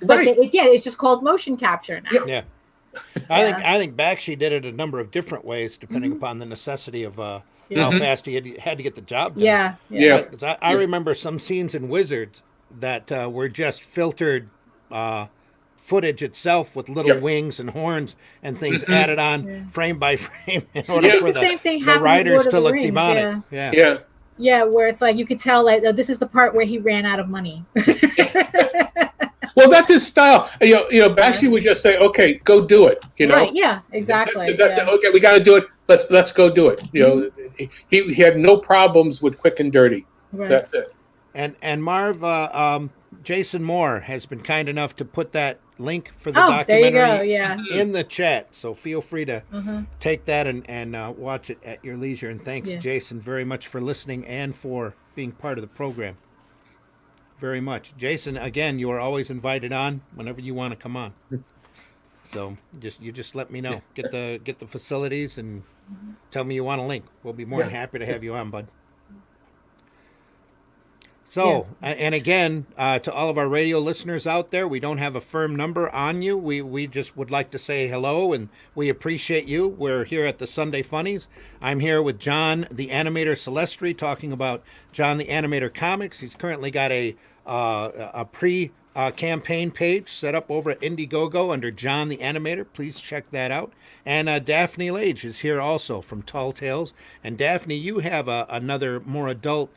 But it's just called motion capture now. Yeah. I think Bakshi did it a number of different ways depending upon the necessity of how fast he had to get the job done. Yeah. 'Cause I remember some scenes in Wizards that were just filtered footage itself with little wings and horns and things added on frame by frame in order for the writers to look demonic. Yeah, where it's like you could tell this is the part where he ran out of money. Well, that's his style. Bakshi would just say, "Okay, go do it." Right? Yeah, exactly. That's okay. We got to do it. Let's go do it. He had no problems with quick and dirty. Right. That's it. And Marv, Jason Moore has been kind enough to put that link for the documentary in the chat. So feel free to take that and watch it at your leisure. And thanks, Jason, very much for listening and for being part of the program. Very much. Jason, again, you are always invited on whenever you want to come on. So just let me know. Get the facilities and tell me you want a link. We'll be more than happy to have you on, bud. So, and again, to all of our radio listeners out there, we don't have a firm number on you. We just would like to say hello, and we appreciate you. We're here at the Sunday Funnies. I'm here with John, the Animator Celestri, talking about John, the Animator Comics. He's currently got a pre-campaign page set up over at Indiegogo under John, the Animator. Please check that out. And Daphane Lage is here also from Tall Tales. And Daphne, you have another more adult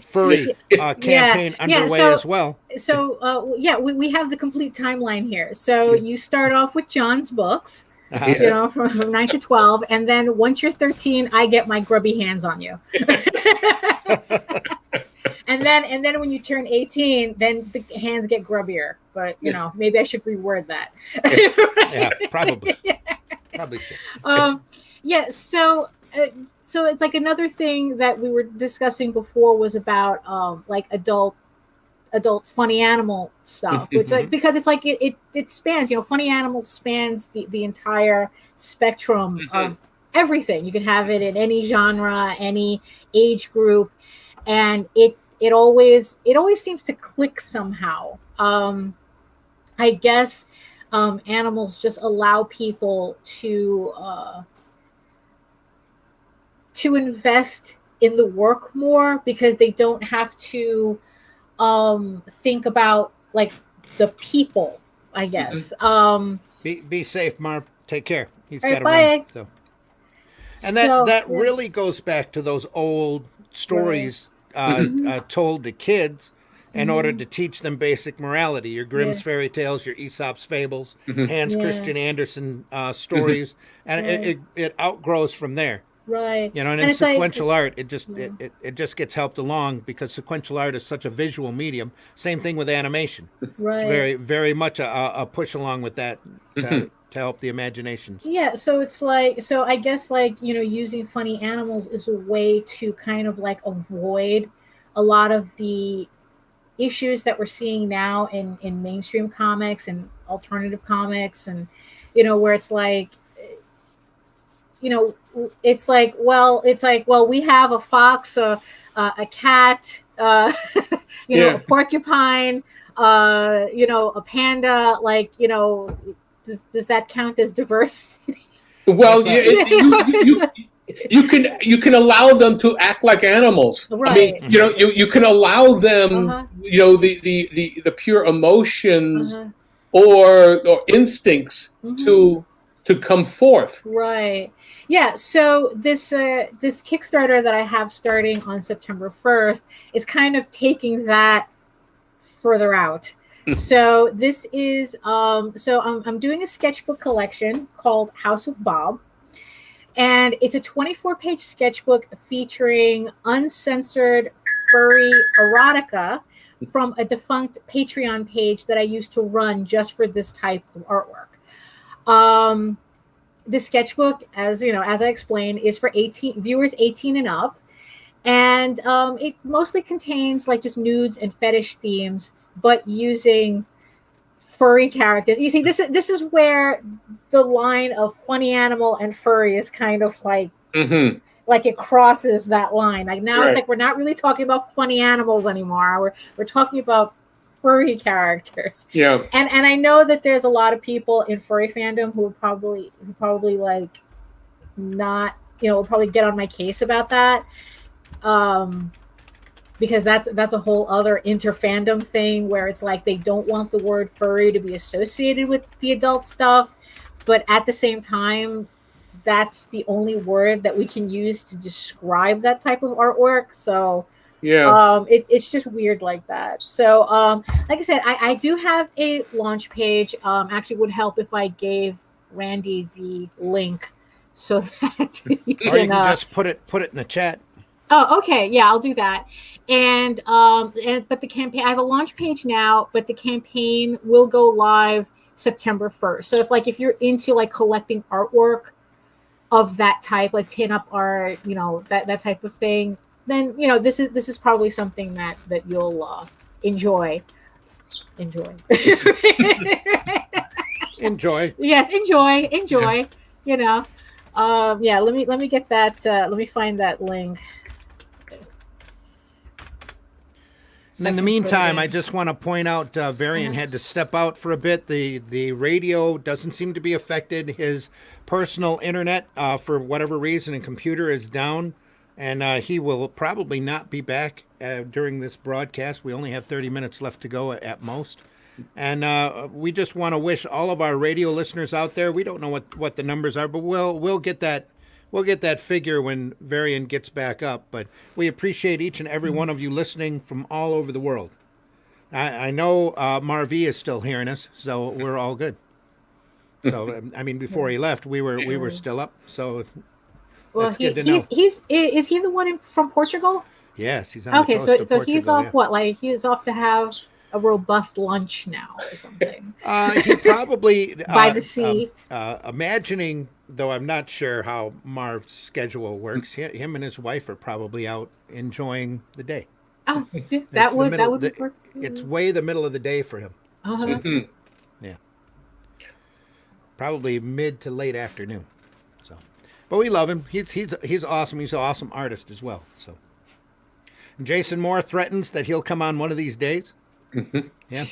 furry campaign underway as well. So we have the complete timeline here. So you start off with John's books, from 9 to 12, and then once you're 13, I get my grubby hands on you. and then when you turn 18, then the hands get grubbier. But maybe I should reword that. Probably. Probably should. So it's like another thing that we were discussing before was about like adult adult funny animal stuff, which like because it's like it spans, funny animals spans the entire spectrum of everything. You can have it in any genre, any age group, and it always seems to click somehow. I guess animals just allow people to invest in the work more because they don't have to think about like the people, I guess. Be safe, Marv. Take care. He's All got right, to run. bye. And So, that yeah. really goes back to those old stories told to kids in order to teach them basic morality. Your Grimm's fairy tales, your Aesop's fables, Hans Christian Andersen stories, and it outgrows from there. Right. And in it's sequential art, it just gets helped along because sequential art is such a visual medium. Same thing with animation. Right. It's very, very much a push along with that to help the imaginations. Yeah, so it's like, so I guess like, using funny animals is a way to kind of like avoid a lot of the issues that we're seeing now in mainstream comics and alternative comics, and where it's like, well, we have a fox, a cat, a porcupine, a panda, like, does that count as diversity? Well, you can allow them to act like animals. Right. I mean, you can allow them, the pure emotions or instincts to come forth. Right. Yeah. So this Kickstarter that I have starting on September 1st is kind of taking that further out. So this is I'm doing a sketchbook collection called House of Bob. And it's a 24-page sketchbook featuring uncensored furry erotica from a defunct Patreon page that I used to run just for this type of artwork. The sketchbook, as I explained, is for viewers 18 and up. And it mostly contains like just nudes and fetish themes, but using furry characters. You see, this is where the line of funny animal and furry is kind of like like it crosses that line. Like now it's like we're not really talking about funny animals anymore. We're talking about furry characters. Yeah. And I know that there's a lot of people in furry fandom who probably like not, will probably get on my case about that. Because that's a whole other inter-fandom thing where it's like they don't want the word furry to be associated with the adult stuff, but at the same time, that's the only word that we can use to describe that type of artwork. So it's just weird like that. So like I said, I do have a launch page. Actually, would help if I gave Randy the link so that you can, or you can just put it in the chat. Oh, okay. Yeah, I'll do that. And but the campaign, I have a launch page now, but the campaign will go live September 1st. So if you're into like collecting artwork of that type, like pinup art, that type of thing, then this is probably something that you'll enjoy. Enjoy. Yes, enjoy. Yeah. Let me get that. Let me find that link. And in the meantime, I just want to point out Varian had to step out for a bit. The radio doesn't seem to be affected. His personal internet, for whatever reason, and computer is down. And he will probably not be back during this broadcast. We only have 30 minutes left to go at most. And we just want to wish all of our radio listeners out there, we don't know what the numbers are, but we'll get that. We'll get that figure when Varian gets back up, but we appreciate each and every one of you listening from all over the world. I know Marv is still hearing us, so we're all good. So I mean, before he left, we were still up. So that's good to know. Is he the one from Portugal? Yes, he's on the coast of Portugal. So he's off what? Like he's off to have a robust lunch now or something. He probably by the sea. Imagining, though I'm not sure how Marv's schedule works. Him and his wife are probably out enjoying the day. Oh, yeah, It's that the would middle- be the- perfect. It's way the middle of the day for him. Uh-huh. Mhm. Probably mid to late afternoon. So, but we love him. He's awesome. He's an awesome artist as well. So, and Jason Moore threatens that he'll come on one of these days. Yeah.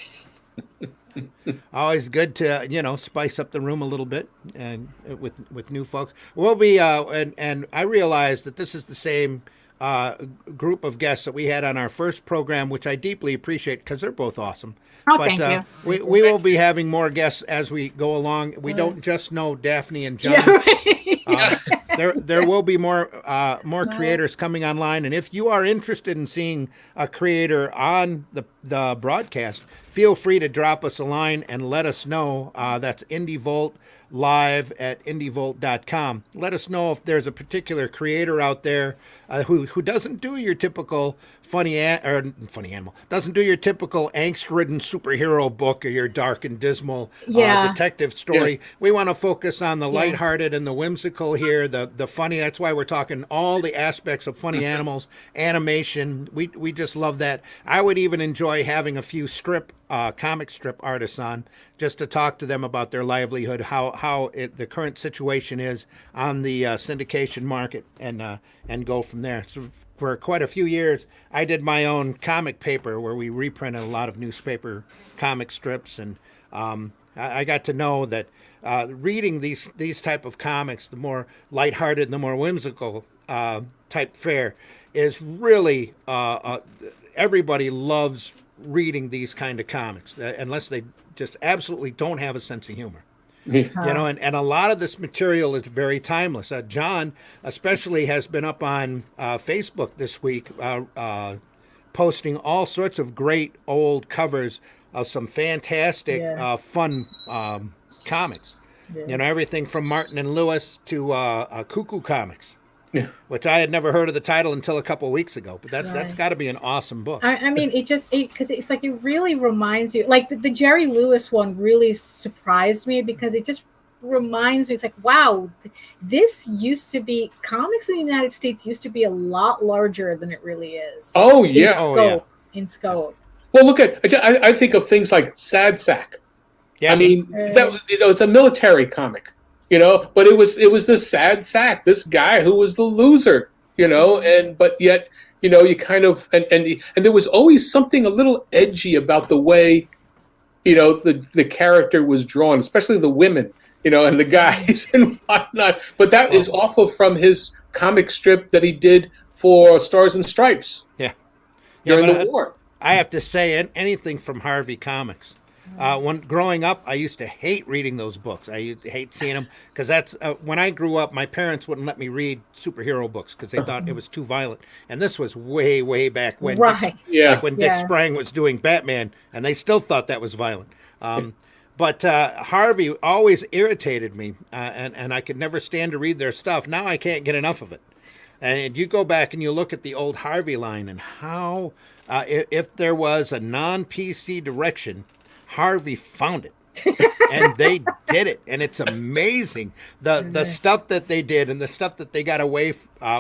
Always good to spice up the room a little bit and with new folks. We'll be and I realize that this is the same group of guests that we had on our first program, which I deeply appreciate because they're both awesome. Oh, But thank you. we will be having more guests as we go along. We don't just know Daphne and John. Yeah, right. There will be more creators coming online, and if you are interested in seeing a creator on the broadcast, feel free to drop us a line and let us know. That's IndieVolt live at indievolt.com. Let us know if there's a particular creator out there who doesn't do your typical funny animal, doesn't do your typical angst-ridden superhero book or your dark and dismal detective story. Yeah. We want to focus on the lighthearted and the whimsical here, the funny. That's why we're talking all the aspects of funny animals, animation. We just love that. I would even enjoy having a few comic strip artists on just to talk to them about their livelihood, how the current situation is on the syndication market, and go from there. So for quite a few years, I did my own comic paper where we reprinted a lot of newspaper comic strips, and I got to know that reading these type of comics, the more lighthearted and the more whimsical type fare, is really everybody loves reading these kind of comics, unless they just absolutely don't have a sense of humor. And a lot of this material is very timeless. John especially has been up on Facebook this week posting all sorts of great old covers of some fantastic fun comics. Everything from Martin and Lewis to Cuckoo Comics. Yeah. Which I had never heard of the title until a couple of weeks ago, but that's got to be an awesome book. I mean, because it's like, it really reminds you, like the Jerry Lewis one really surprised me because it just reminds me, it's like, wow, this used to be, comics in the United States used to be a lot larger than it really is. Oh yeah. In scope. Well, look at, I think of things like Sad Sack. Yeah. I mean, it's a military comic. But it was this Sad Sack, this guy who was the loser, but yet, you kind of, and there was always something a little edgy about the way, the character was drawn, especially the women, and the guys and whatnot. But that is awful from his comic strip that he did for Stars and Stripes. During the war. I have to say, anything from Harvey Comics. When growing up, I used to hate reading those books. I used to hate seeing them because that's when I grew up. My parents wouldn't let me read superhero books because they thought it was too violent. And this was way, way back when, Dick Sprang was doing Batman, and they still thought that was violent. But Harvey always irritated me, and I could never stand to read their stuff. Now I can't get enough of it. And you go back and you look at the old Harvey line and how, if there was a non-PC direction, Harvey found it, and they did it, and it's amazing the stuff that they did and the stuff that they got away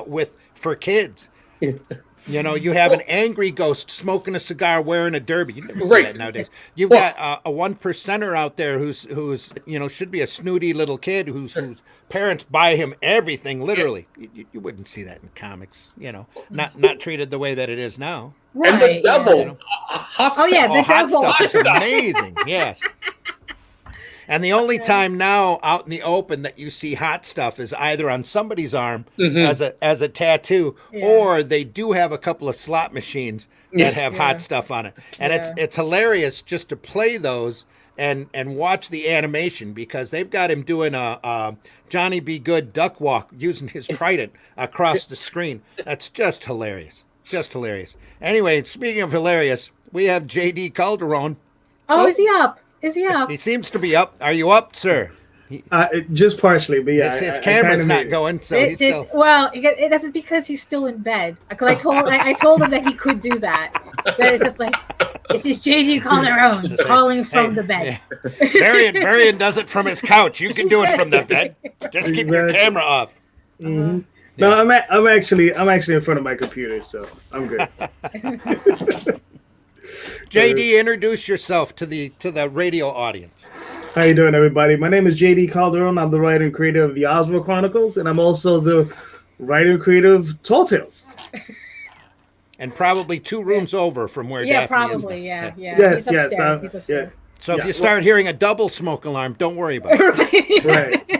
with for kids. You have an angry ghost smoking a cigar, wearing a derby. You never see that nowadays. You've got a one percenter out there who's should be a snooty little kid whose parents buy him everything. Literally, you wouldn't see that in comics. Not treated the way that it is now. Right. And the devil, hot stuff. Oh yeah, the hot devil. stuff is amazing. Yes. And the only time now out in the open that you see hot stuff is either on somebody's arm as a tattoo, or they do have a couple of slot machines that have hot stuff on it. And it's hilarious just to play those and watch the animation, because they've got him doing a Johnny Be Good duck walk using his trident across the screen. That's just hilarious. Just hilarious. Anyway, speaking of hilarious, we have JD Calderon. Oh, is he up? Is he up? He seems to be up. Are you up, sir? Just partially, but yeah. His camera's not going, so he's still... Well, that's because he's still in bed. Because I told him that he could do that. But it's just like, this is JD Calderon calling from the bed. Yeah. Varian does it from his couch. You can do it from the bed. Just keep your camera off. Mm-hmm. No, Yeah. I'm actually in front of my computer, so I'm good. JD, introduce yourself to the radio audience. How you doing, everybody? My name is JD Calderon. I'm the writer and creator of the Oswald Chronicles, and I'm also the writer and creator of Tall Tales. And probably 2 rooms over from where Yeah, Daphne probably. is. Yeah. Yes, He's yes, upstairs. He's upstairs. So if Yeah, you start hearing a double smoke alarm, don't worry about it.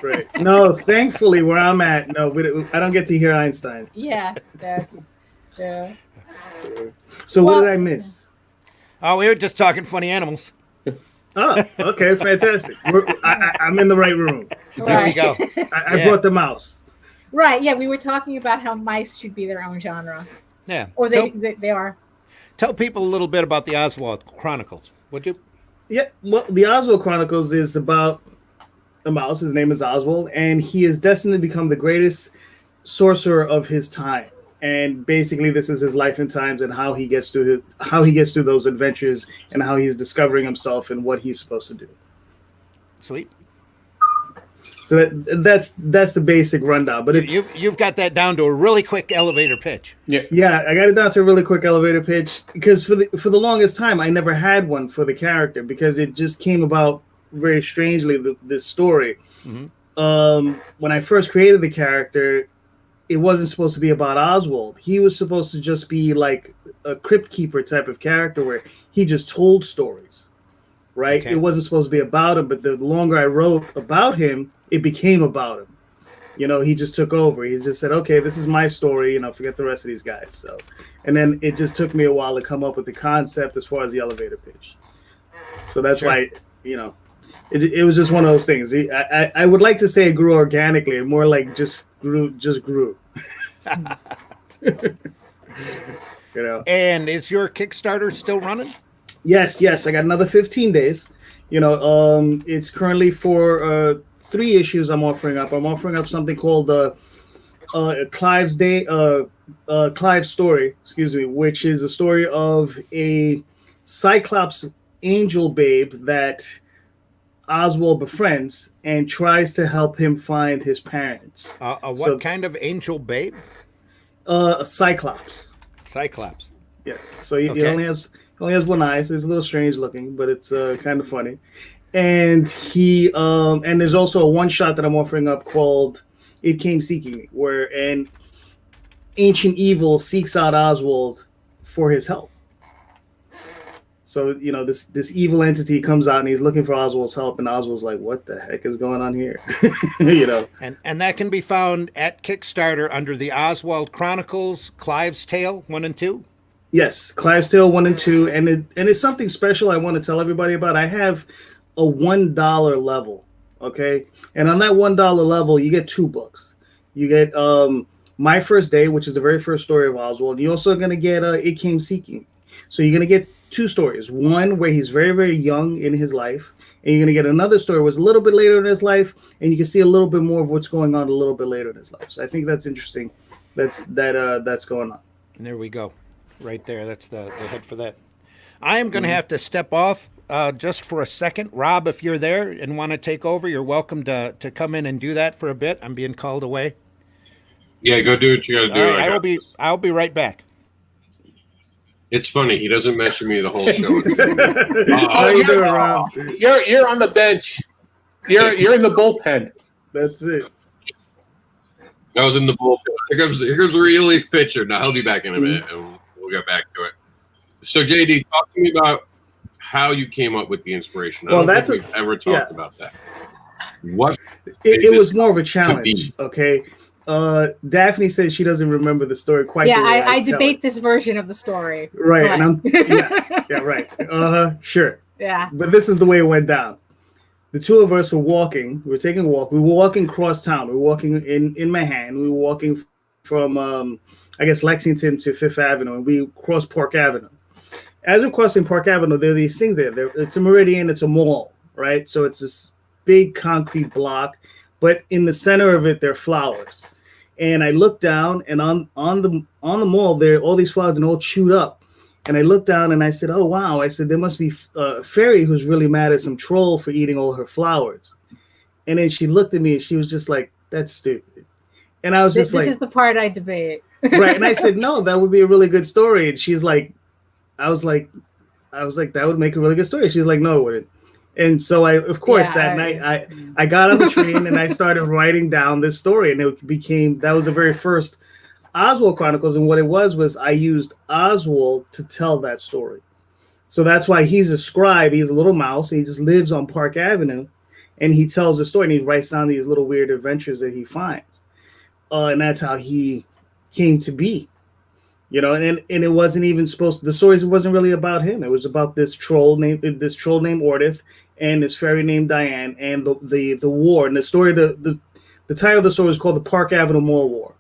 Right. No, thankfully, where I'm at, no, I don't get to hear Einstein. Yeah, that's. Yeah. So Well- what did I miss? Oh, we were just talking funny animals. Oh, okay, fantastic. I'm in the right room. There we go. I Yeah. brought the mouse. Right. Yeah, we were talking about how mice should be their own genre, Yeah. or they are. Tell people a little bit about the Oswald Chronicles, would you? Yeah, well, the Oswald Chronicles is about a mouse. His name is Oswald, and he is destined to become the greatest sorcerer of his time. And basically, this is his life and times, and how he gets through those adventures, and how he's discovering himself and what he's supposed to do. Sweet. So that's the basic rundown. But You've got that down to a really quick elevator pitch. Yeah, I got it down to a really quick elevator pitch because for the longest time I never had one for the character because it just came about very strangely. This story, when I first created the character, it wasn't supposed to be about Oswald. He was supposed to just be like a crypt keeper type of character where he just told stories, right? Okay. It wasn't supposed to be about him, but the longer I wrote about him, it became about him. You know, he just took over. He just said, okay, this is my story, forget the rest of these guys. So, and then it just took me a while to come up with the concept as far as the elevator pitch. So that's why, it was just one of those things. I would like to say it grew organically, more like just grew. And is your Kickstarter still running? Yes. I got another 15 days. It's currently for 3 issues I'm offering up. I'm offering up something called Clive's Story, which is a story of a Cyclops angel babe that Oswald befriends and tries to help him find his parents. What kind of angel babe? A Cyclops. Cyclops. Yes. So he only has one eye, so it's a little strange looking, but it's kind of funny. And and there's also a one shot that I'm offering up called "It Came Seeking Me," where an ancient evil seeks out Oswald for his help. So this evil entity comes out and he's looking for Oswald's help, and Oswald's like, "What the heck is going on here?" And that can be found at Kickstarter under the Oswald Chronicles, Clive's Tale 1 and 2. Yes, Clive's Tale 1 and 2, and it's something special I want to tell everybody about. I have a $1 level, okay, and on that $1 level, you get 2 books. You get My First Day, which is the very first story of Oswald. You're also going to get It Came Seeking. So you're going to get 2 stories. One where he's very, very young in his life, and you're going to get another story where it's a little bit later in his life, and you can see a little bit more of what's going on a little bit later in his life. So I think that's interesting. That's going on. And there we go. Right there. That's the head for that. I am going to have to step off just for a second. Rob, if you're there and want to take over, you're welcome to come in and do that for a bit. I'm being called away. Yeah, go do what you got to do. All right, I'll be right back. It's funny. He doesn't mention me the whole show. How you doing, Rob? You're on the bench. You're in the bullpen. That's it. I was in the bullpen. Here comes the real leaf pitcher. Now he'll be back in a minute, and we'll get back to it. So, JD, talk to me about how you came up with the inspiration. I don't think we've ever talked about that. What? It was more of a challenge. Okay. Daphne said she doesn't remember the story quite. Yeah, I debate this version of the story. Right, and I'm right. Sure. Yeah. But this is the way it went down. The 2 of us were walking. We were taking a walk. We were walking cross town. We were walking in Manhattan. We were walking from Lexington to Fifth Avenue, and we crossed Park Avenue. As we're crossing Park Avenue, there are these things there. It's a Meridian. It's a mall, right? So it's this big concrete block, but in the center of it, there are flowers. And I looked down, and on the mall, there are all these flowers and all chewed up. And I looked down and I said, "Oh wow!" I said, "There must be a fairy who's really mad at some troll for eating all her flowers." And then she looked at me and she was just like, "That's stupid." And I was just This is the part I debate. right. And I said, no, that would be a really good story. And she's like, I was like, that would make a really good story. She's like, no, it wouldn't. And so of course, that night I got on the train and I started writing down this story, and that was the very first Oswald Chronicles. And what it was I used Oswald to tell that story. So that's why he's a scribe. He's a little mouse. And he just lives on Park Avenue, and he tells a story, and he writes down these little weird adventures that he finds. And that's how he came to be. And it wasn't even the stories wasn't really about him. It was about this troll named Ordith and this fairy named Diane and the war. And the story, the title of the story is called the Park Avenue Mole War,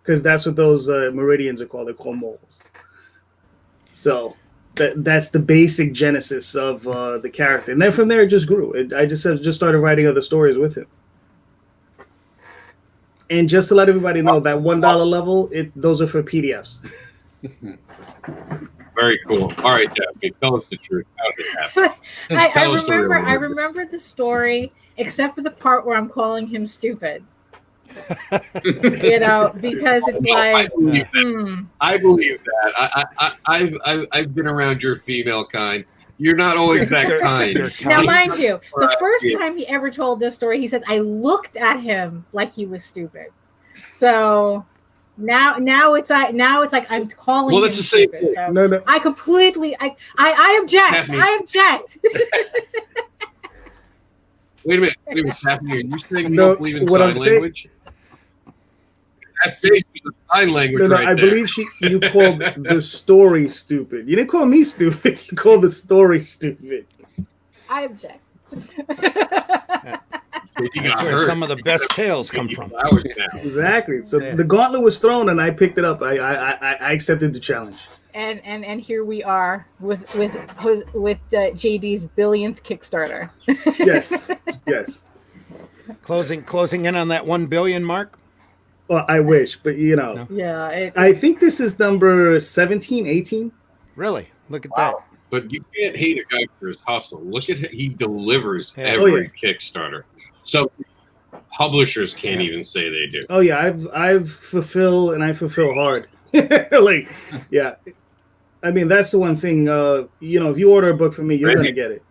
because that's what those Meridians are called. They're called moles. So that's the basic genesis of the character, and then from there it just grew. I just started writing other stories with him. And just to let everybody know, that $1 level, those are for PDFs. Very cool. All right, Daphne, tell us the truth. How did it happen? I remember the story, except for the part where I'm calling him stupid. Because it's like I believe that. I've been around your female kind. You're not always that kind. Now, mind you, the first time he ever told this story, he said, I looked at him like he was stupid. So now it's like I'm calling him that's the same stupid. So No. I completely I object. Daphne. I object. Wait a minute, Daphne, are you saying you don't believe in sign language? That face is a sign language right I there. believe you called the story stupid. You didn't call me stupid. You called the story stupid. I object. That's where some of the best tales come from. Exactly. So the gauntlet was thrown, and I picked it up. I accepted the challenge. And here we are with JD's billionth Kickstarter. Yes. Closing in on that 1 billion mark. Well, I wish, but No. Yeah. I think this is number 17, 18. Really? Look at that. But you can't hate a guy for his hustle. Look at he delivers every Kickstarter. So publishers can't even say they do. Oh yeah, I've fulfill, and I fulfill hard. I mean, that's the one thing. If you order a book from me, you're gonna get it.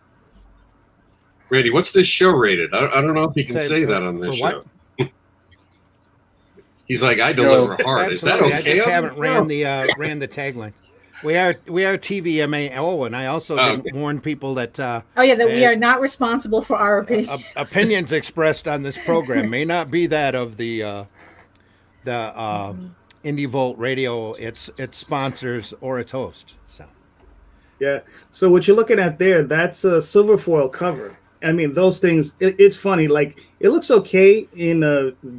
Randy, what's this show rated? I don't know if you can say that on this show. He's like, I deliver hard. Is that okay? I just haven't ran the tagline. We are TVMAO, and I also didn't warn people that. We are not responsible for our opinions. Opinions expressed on this program may not be that of the Indie Volt Radio, its sponsors, or its host. So. Yeah. So what you're looking at there, that's a silver foil cover. I mean, those things. It's funny. Like, it looks okay in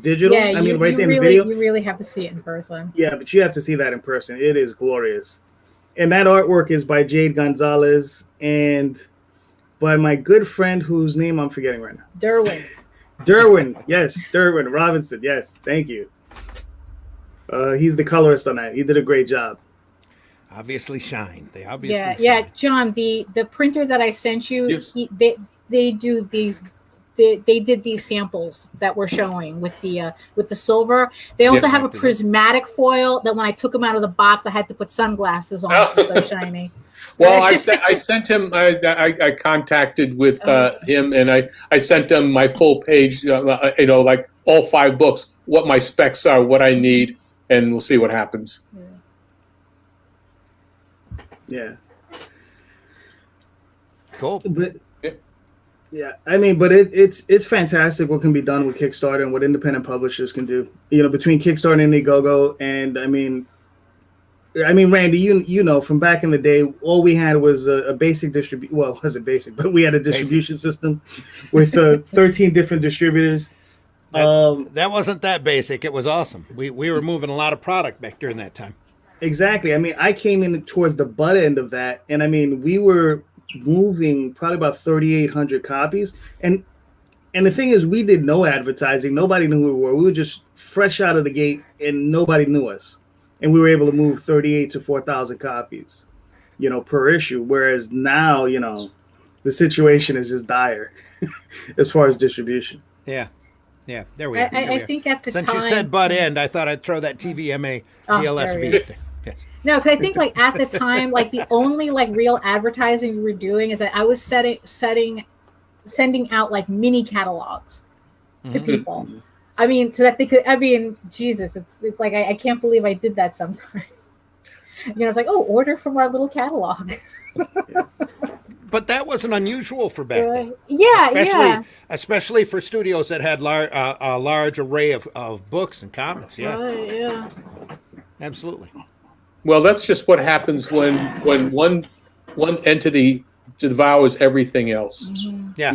digital. Yeah, in the video. You really have to see it in person. Yeah, but you have to see that in person. It is glorious. And that artwork is by Jade Gonzalez and by my good friend whose name I'm forgetting right now. Derwin. Yes, Derwin Robinson. Yes, thank you. He's the colorist on that. He did a great job. Obviously shine. They obviously shine. Yeah, John, the printer that I sent you, Yes. they do these. They did these samples that we're showing with the silver. They also have a prismatic foil that when I took them out of the box, I had to put sunglasses on because they're shiny. Well, I sent him. I contacted with him, and I sent him my full page. Like all 5 books, what my specs are, what I need, and we'll see what happens. Yeah. Cool. But yeah, I mean, but it's fantastic what can be done with Kickstarter and what independent publishers can do. Between Kickstarter and Indiegogo, and I mean, Randy, you know, from back in the day, all we had was a basic distribution. Well, it wasn't basic, but we had a distribution system with 13 different distributors. That wasn't that basic. It was awesome. We were moving a lot of product back during that time. Exactly. I mean, I came in towards the butt end of that, and I mean, we were moving probably about 3,800 copies, and the thing is, we did no advertising. Nobody knew who we were. We were just fresh out of the gate, and nobody knew us, and we were able to move 38 to 4,000 copies, per issue. Whereas now, the situation is just dire as far as distribution. Yeah. Yeah, there we are. I think at the Since time, you said butt end, I thought I'd throw that TVMA Oh, DLSV. there There. Yes. no, because I think like at the time, like the only like real advertising we were doing is that I was sending out like mini catalogs to people. I mean, so that they could. I mean, Jesus, it's like I can't believe I did that sometime. It's like, oh, order from our little catalog. But that wasn't unusual for back then. Especially for studios that had a large array of books and comics. Yeah. Right, yeah. Absolutely. Well, that's just what happens when one entity devours everything else. Yeah.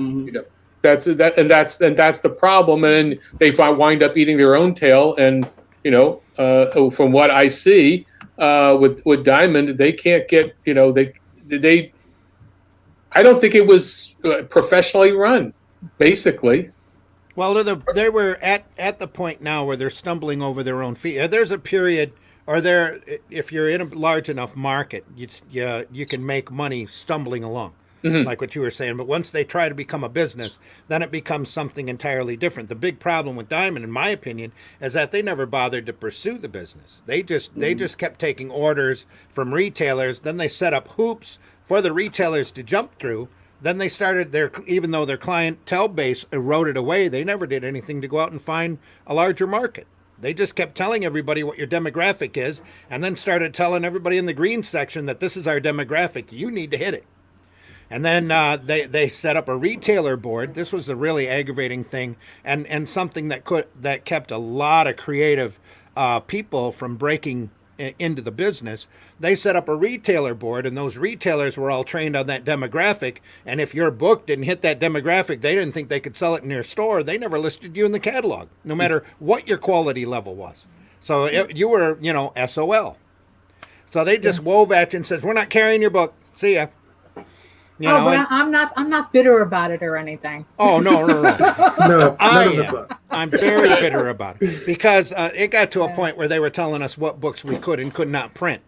That's the problem, and they wind up eating their own tail. And from what I see with Diamond, they can't get they. I don't think it was professionally run, basically. Well, they were at the point now where they're stumbling over their own feet. There's a period, if you're in a large enough market, you can make money stumbling along, like what you were saying. But once they try to become a business, then it becomes something entirely different. The big problem with Diamond, in my opinion, is that they never bothered to pursue the business. They just kept taking orders from retailers. Then they set up hoops for the retailers to jump through. Then they started even though their clientele base eroded away, they never did anything to go out and find a larger market. They just kept telling everybody what your demographic is, and then started telling everybody in the green section that this is our demographic. You need to hit it. And then they set up a retailer board. This was the really aggravating thing, and something that kept a lot of creative people from breaking into the business. They set up a retailer board, and those retailers were all trained on that demographic. And if your book didn't hit that demographic, they didn't think they could sell it in their store. They never listed you in the catalog, no matter what your quality level was. So you were, SOL. So they just wove at you and says, "We're not carrying your book. See ya." But I'm not bitter about it or anything. Oh, no. No, I'm very bitter about it because it got to a point where they were telling us what books we could and could not print,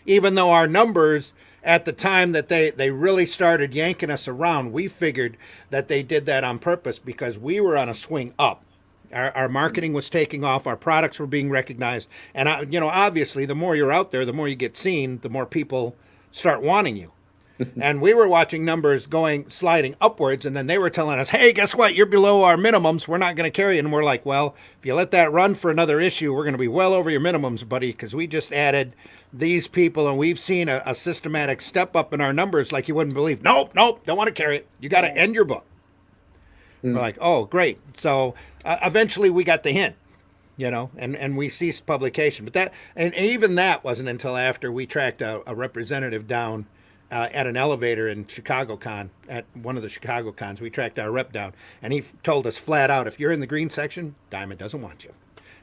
even though our numbers at the time that they really started yanking us around. We figured that they did that on purpose because we were on a swing up. Our marketing was taking off. Our products were being recognized, and obviously, the more you're out there, the more you get seen, the more people start wanting you. And we were watching numbers sliding upwards, and then they were telling us, "Hey, guess what? You're below our minimums. We're not going to carry it." And we're like, "Well, if you let that run for another issue, we're going to be well over your minimums, buddy, because we just added these people, and we've seen a systematic step up in our numbers like you wouldn't believe." Nope, don't want to carry it. You got to end your book. We're like, "Oh, great." So eventually we got the hint, and we ceased publication. But even that wasn't until after we tracked a representative down at an elevator in ChicagoCon, at one of the Chicago cons. We tracked our rep down, and he told us flat out, if you're in the green section, Diamond doesn't want you.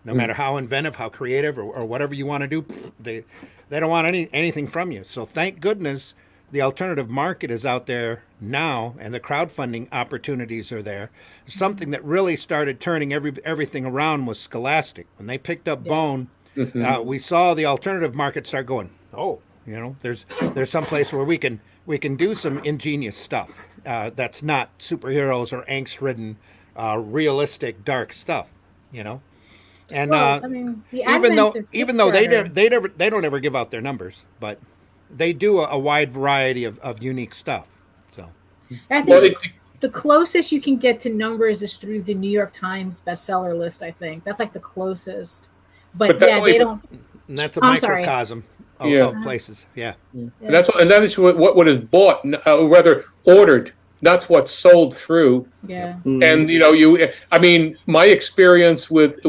No matter how inventive, how creative, or whatever you want to do, they don't want anything from you. So thank goodness the alternative market is out there now, and the crowdfunding opportunities are there. Something that really started turning everything around was Scholastic. When they picked up Bone, we saw the alternative market start going, oh, there's some place where we can do some ingenious stuff that's not superheroes or angst-ridden, realistic, dark stuff, And even though they don't ever give out their numbers, but they do a wide variety of unique stuff. So I think the closest you can get to numbers is through the New York Times bestseller list. I think that's like the closest. But they don't. And that's a microcosm. Of places, yeah. And that is what is bought, rather ordered. That's what's sold through. Yeah. And my experience with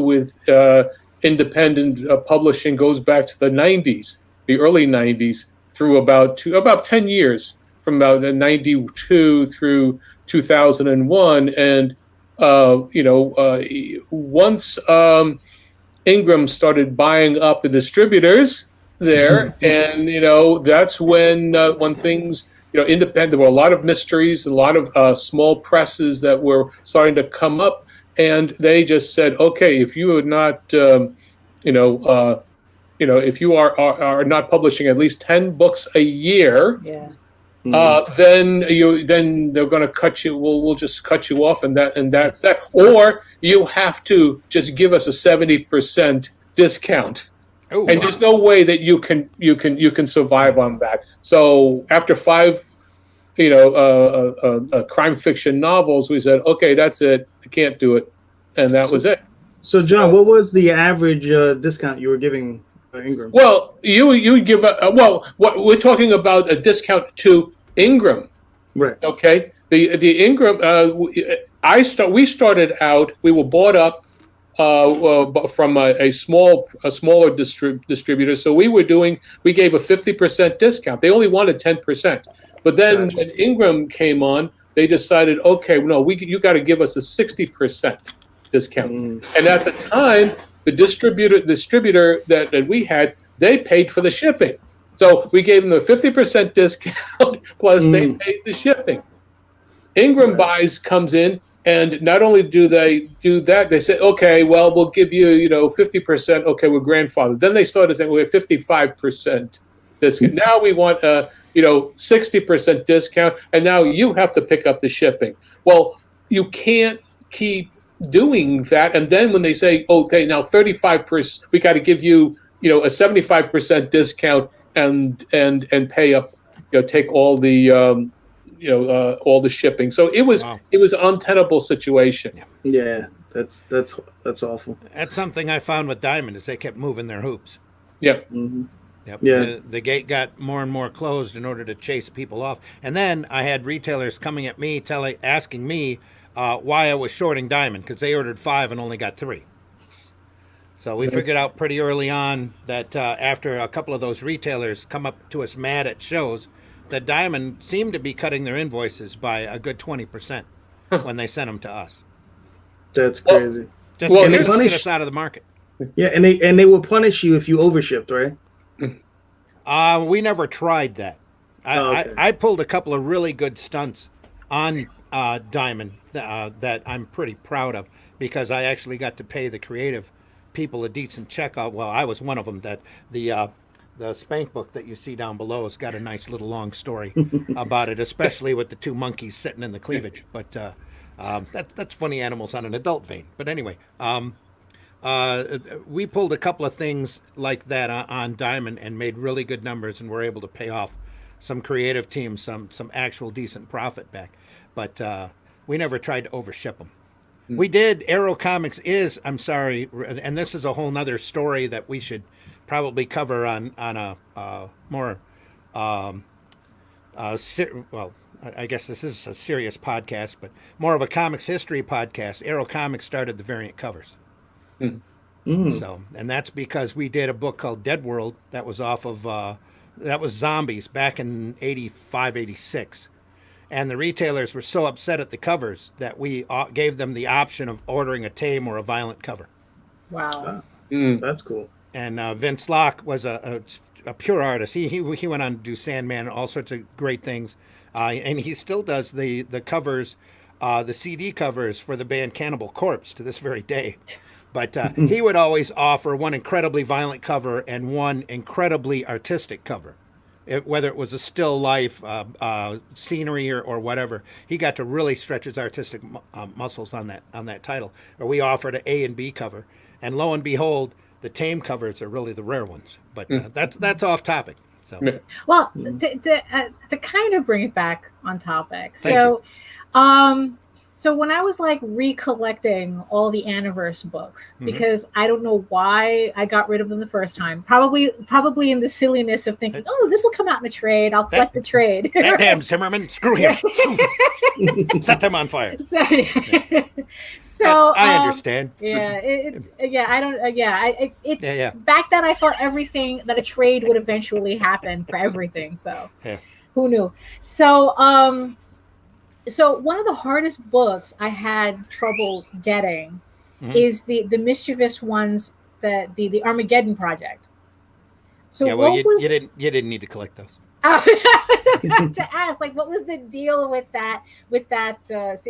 independent publishing goes back to the '90s, the early '90s, through about 10 years, from about '92 through 2001, and once Ingram started buying up the distributors there, and that's when things independent. There were a lot of mysteries, a lot of small presses that were starting to come up, and they just said, okay, if you are not if you are not publishing at least 10 books a year, then they're going to cut you. We'll just cut you off, and that's that. Or you have to just give us a 70% discount. Oh, And there's no way that you can survive on that. So after 5, crime fiction novels, we said, okay, that's it. I can't do it, and that was it. So, John, what was the average discount you were giving Ingram? Well, you give what we're talking about, a discount to Ingram, Right. okay? The Ingram, we started out. We were bought up from a smaller distributor. So we gave a 50% discount. They only wanted 10%. But then when Ingram came on, they decided, okay, no, you got to give us a 60% discount. And at the time, the distributor that we had, they paid for the shipping. So we gave them a 50% discount plus they paid the shipping. Ingram Buys comes in, and not only do they do that, they say, okay, well, we'll give you, 50%. Okay, we're grandfathered. Then they started saying, we're 55% discount. Now we want 60% discount, and now you have to pick up the shipping. Well, you can't keep doing that. And then when they say, okay, now 35%, we got to give you, a 75% discount and pay up, take all the all the shipping. So it was an untenable situation. Yeah, that's awful. That's something I found with Diamond is they kept moving their hoops. Yep. Mm-hmm. Yep. Yeah. The gate got more and more closed in order to chase people off. And then I had retailers coming at me, asking me why I was shorting Diamond, because they ordered 5 and only got 3. So we figured out pretty early on that after a couple of those retailers come up to us mad at shows, that Diamond seemed to be cutting their invoices by a good 20% when they sent them to us. That's crazy. Just to get us out of the market. Yeah, and they will punish you if you overshipped, right? We never tried that. I pulled a couple of really good stunts on Diamond that I'm pretty proud of, because I actually got to pay the creative people a decent check. Well, I was one of them. That the spank book that you see down below has got a nice little long story about it, especially with the 2 monkeys sitting in the cleavage. But that's funny animals on an adult vein. But anyway, we pulled a couple of things like that on Diamond and made really good numbers, and were able to pay off some creative teams some actual decent profit back. But we never tried to overship them. We did. Arrow Comics is, I'm sorry, and this is a whole nother story that we should probably cover on a more, well, I guess this is a serious podcast, but more of a comics history podcast. Arrow Comics started the variant covers. So, and that's because we did a book called Dead World that was off of, that was zombies back in 85, 86. And the retailers were so upset at the covers that we gave them the option of ordering a tame or a violent cover. Wow. That's cool. And Vince Locke was a pure artist. He went on to do Sandman and all sorts of great things. And he still does the covers, the CD covers for the band Cannibal Corpse to this very day. But he would always offer one incredibly violent cover and one incredibly artistic cover. Whether it was a still life, scenery, or whatever, he got to really stretch his artistic muscles on that title. Or we offered an A and B cover, and lo and behold, the tame covers are really the rare ones. But that's off topic. So, well, to kind of bring it back on topic. Thank you. So when I was like recollecting all the Aniverse books, because I don't know why I got rid of them the first time, probably in the silliness of thinking, oh, this will come out in a trade. I'll collect the trade. That damn Zimmerman, screw him. Set them on fire. So I understand. Yeah, Back then I thought everything that a trade would eventually happen for everything. So who knew? So one of the hardest books I had trouble getting is the mischievous ones, the Armageddon Project. So you didn't need to collect those. I was about to ask, like, what was the deal with that? Because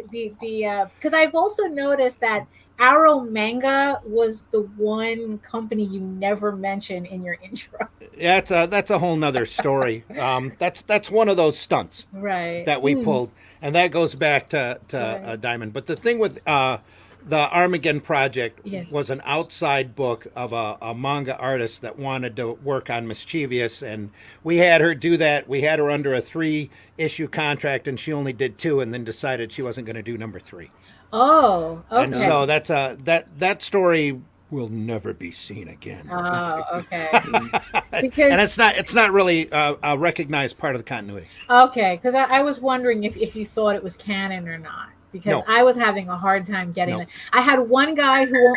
I've also noticed that Arrow Manga was the one company you never mention in your intro. Yeah, that's a whole nother story. That's one of those stunts Right. that we pulled, and that goes back to Right. Diamond. But the thing with the Armageddon Project Yeah. was an outside book of a manga artist that wanted to work on Mischievous, and we had her do that. We had her under a 3-issue contract, and she only did 2, and then decided she wasn't going to do number 3. Oh, okay. And so that's that story will never be seen again. Oh, okay. And Because it's not really a recognized part of the continuity. okay, because I was wondering if you thought it was canon or not. Because No. I was having a hard time getting No. it. I had one guy who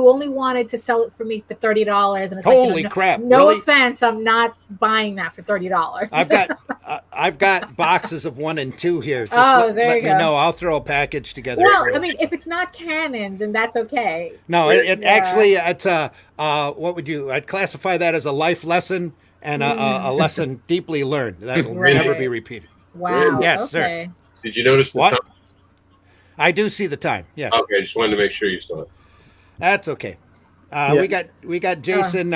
only wanted to sell it for me for $30, and it's Holy like, crap, no really? offense, I'm not buying that for $30. I've got boxes of 1 and 2 here. Just Oh, let, there let you me go. know. I'll throw a package together. Well, for you. I mean, if it's not canon, then that's okay. No, it Yeah. actually it's a what would you? I'd classify that as a life lesson and a lesson deeply learned that will Right. never be repeated. Wow. Yes, sir. okay. Did you notice the What? time? I do see the time. Yes, Okay, just wanted to make sure you saw it. that's okay. Yeah. We got Jason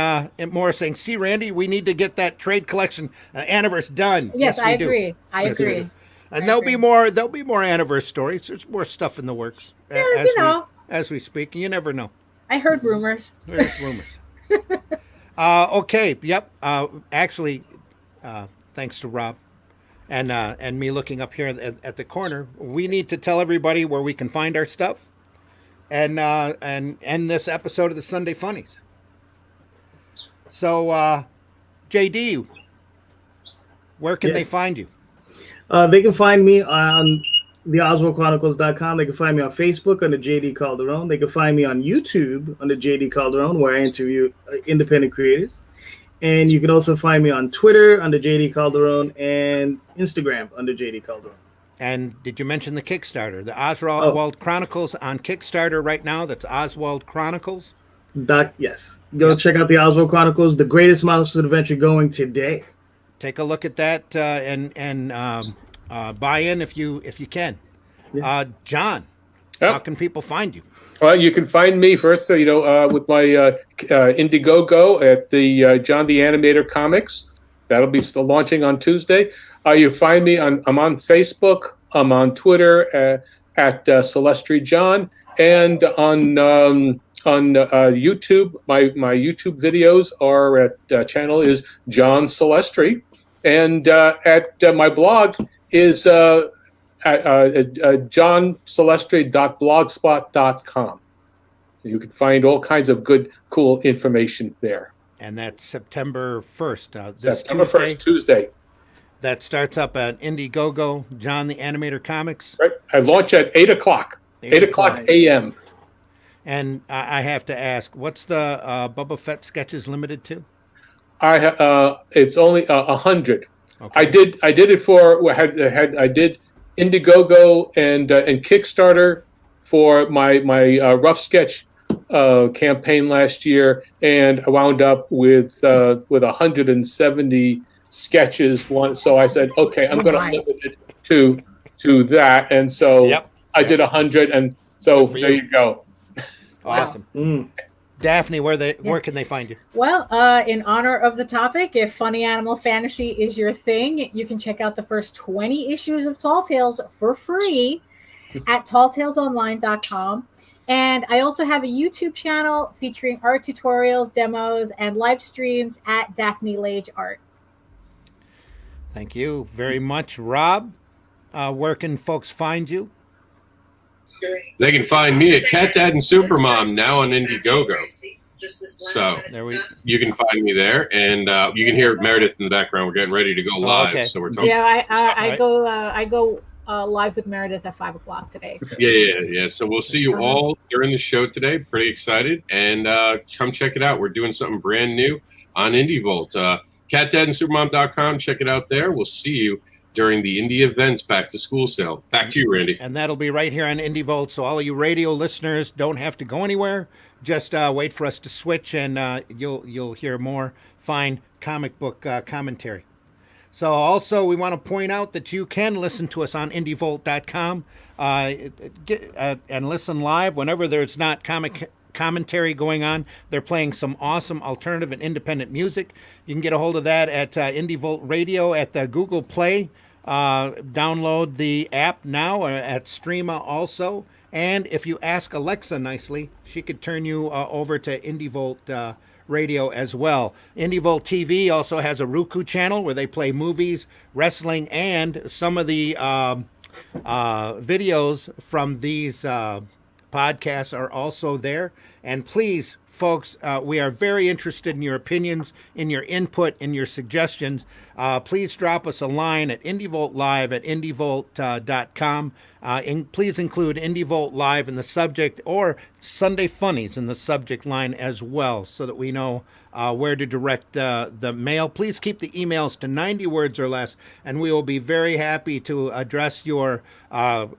Moore saying, "See, Randy, we need to get that trade collection anniversary done." Yes, I we do. agree. I Yes, we agree. do. And I there'll agree. be more anniversary stories. There's more stuff in the works you know. as we speak. You never know. I heard rumors. There's rumors. Okay. Yep. Actually, thanks to Rob and me looking up here at the corner, we need to tell everybody where we can find our stuff, and end this episode of the Sunday Funnies. So, JD, where can they Yes. find you? They can find me on theoswaldchronicles.com. They can find me on Facebook under JD Calderon. They can find me on YouTube under JD Calderon, where I interview independent creators. And you can also find me on Twitter under JD Calderon and Instagram under JD Calderon. And did you mention the Kickstarter? The Oswald Chronicles on Kickstarter right now. That's Oswald Chronicles. Yes. Go check out the Oswald Chronicles, the greatest monster adventure going today. Take a look at that and buy in if you can. Yes. John, Yep. how can people find you? Well, you can find me first, with my Indiegogo at the John the Animator Comics. That'll be still launching on Tuesday. You find me I'm on Facebook. I'm on Twitter at Celestri John, and on YouTube. My YouTube videos are at channel is John Celestri, and at my blog is johncelestri.blogspot.com. You can find all kinds of good, cool information there. And that's September 1st. This September Tuesday. 1st, Tuesday. That starts up at Indiegogo, John the Animator Comics. Right. I launch at 8 o'clock. 8 o'clock a.m. And I have to ask, what's the Boba Fett sketches limited to? It's only 100. Okay. I did it for I did Indiegogo and Kickstarter for my rough sketch campaign last year, and I wound up with 170 sketches. So I said, okay, I'm going to limit it to that, and so I did 100, and so there you go. Awesome. Daphne, where can they find you? Well, in honor of the topic, if funny animal fantasy is your thing, you can check out the first 20 issues of Tall Tales for free at talltalesonline.com. And I also have a YouTube channel featuring art tutorials, demos, and live streams at Daphane Lage Art. Thank you very much. Rob, where can folks find you? They can find me at Cat Dad and Supermom, now on Indiegogo. So you can find me there, and you can hear Meredith in the background. We're getting ready to go live, okay. so we're talking. Yeah, I Right. go live with Meredith at 5 o'clock today. Yeah. So we'll see you all during the show today. Pretty excited, and come check it out. We're doing something brand new on IndieVolt. CatDadandSupermom.com. Check it out there. We'll see you during the indie events back to school sale. Back to you, Randy. And that'll be right here on IndieVolt. So all of you radio listeners don't have to go anywhere. Just wait for us to switch, and you'll hear more fine comic book commentary. So also we want to point out that you can listen to us on indievolt.com and listen live whenever there's not commentary going on. They're playing some awesome alternative and independent music. You can get a hold of that at IndieVolt Radio at the Google Play. Download the app now at Streama also. And if you ask Alexa nicely, she could turn you over to IndieVolt Radio as well. IndieVolt TV also has a Roku channel where they play movies, wrestling, and some of the videos from these podcasts are also there. And please, folks, we are very interested in your opinions, in your input, in your suggestions. Please drop us a line at indievoltlive@indievolt.com. Please include IndieVolt Live in the subject or Sunday Funnies in the subject line as well, so that we know where to direct the mail. Please keep the emails to 90 words or less, and we will be very happy to address your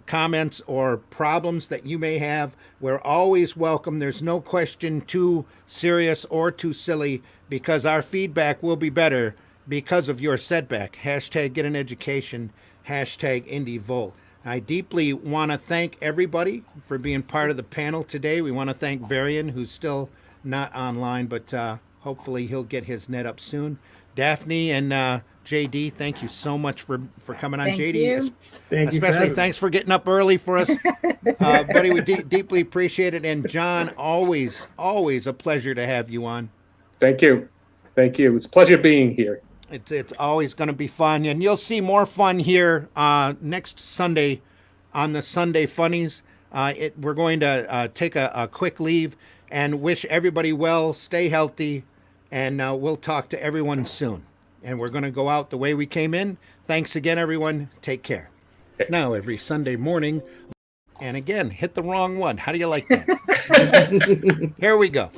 comments or problems that you may have. We're always welcome. There's no question too serious or too silly, because our feedback will be better because of your setback. Hashtag get an education. Hashtag IndieVolt. I deeply want to thank everybody for being part of the panel today. We want to thank Varian, who's still not online, but hopefully he'll get his net up soon. Daphne and JD, thank you so much for coming on. Thank JD, you. Thank you. especially thanks for getting up early for us. Buddy, we deeply appreciate it. And John, always a pleasure to have you on. Thank you. Thank you. It's a pleasure being here. It's always going to be fun, and you'll see more fun here next Sunday on the Sunday Funnies. We're going to take a quick leave and wish everybody well, stay healthy, and we'll talk to everyone soon. And we're going to go out the way we came in. Thanks again, everyone. Take care. Now, every Sunday morning, and again, hit the wrong one. How do you like that? Here we go.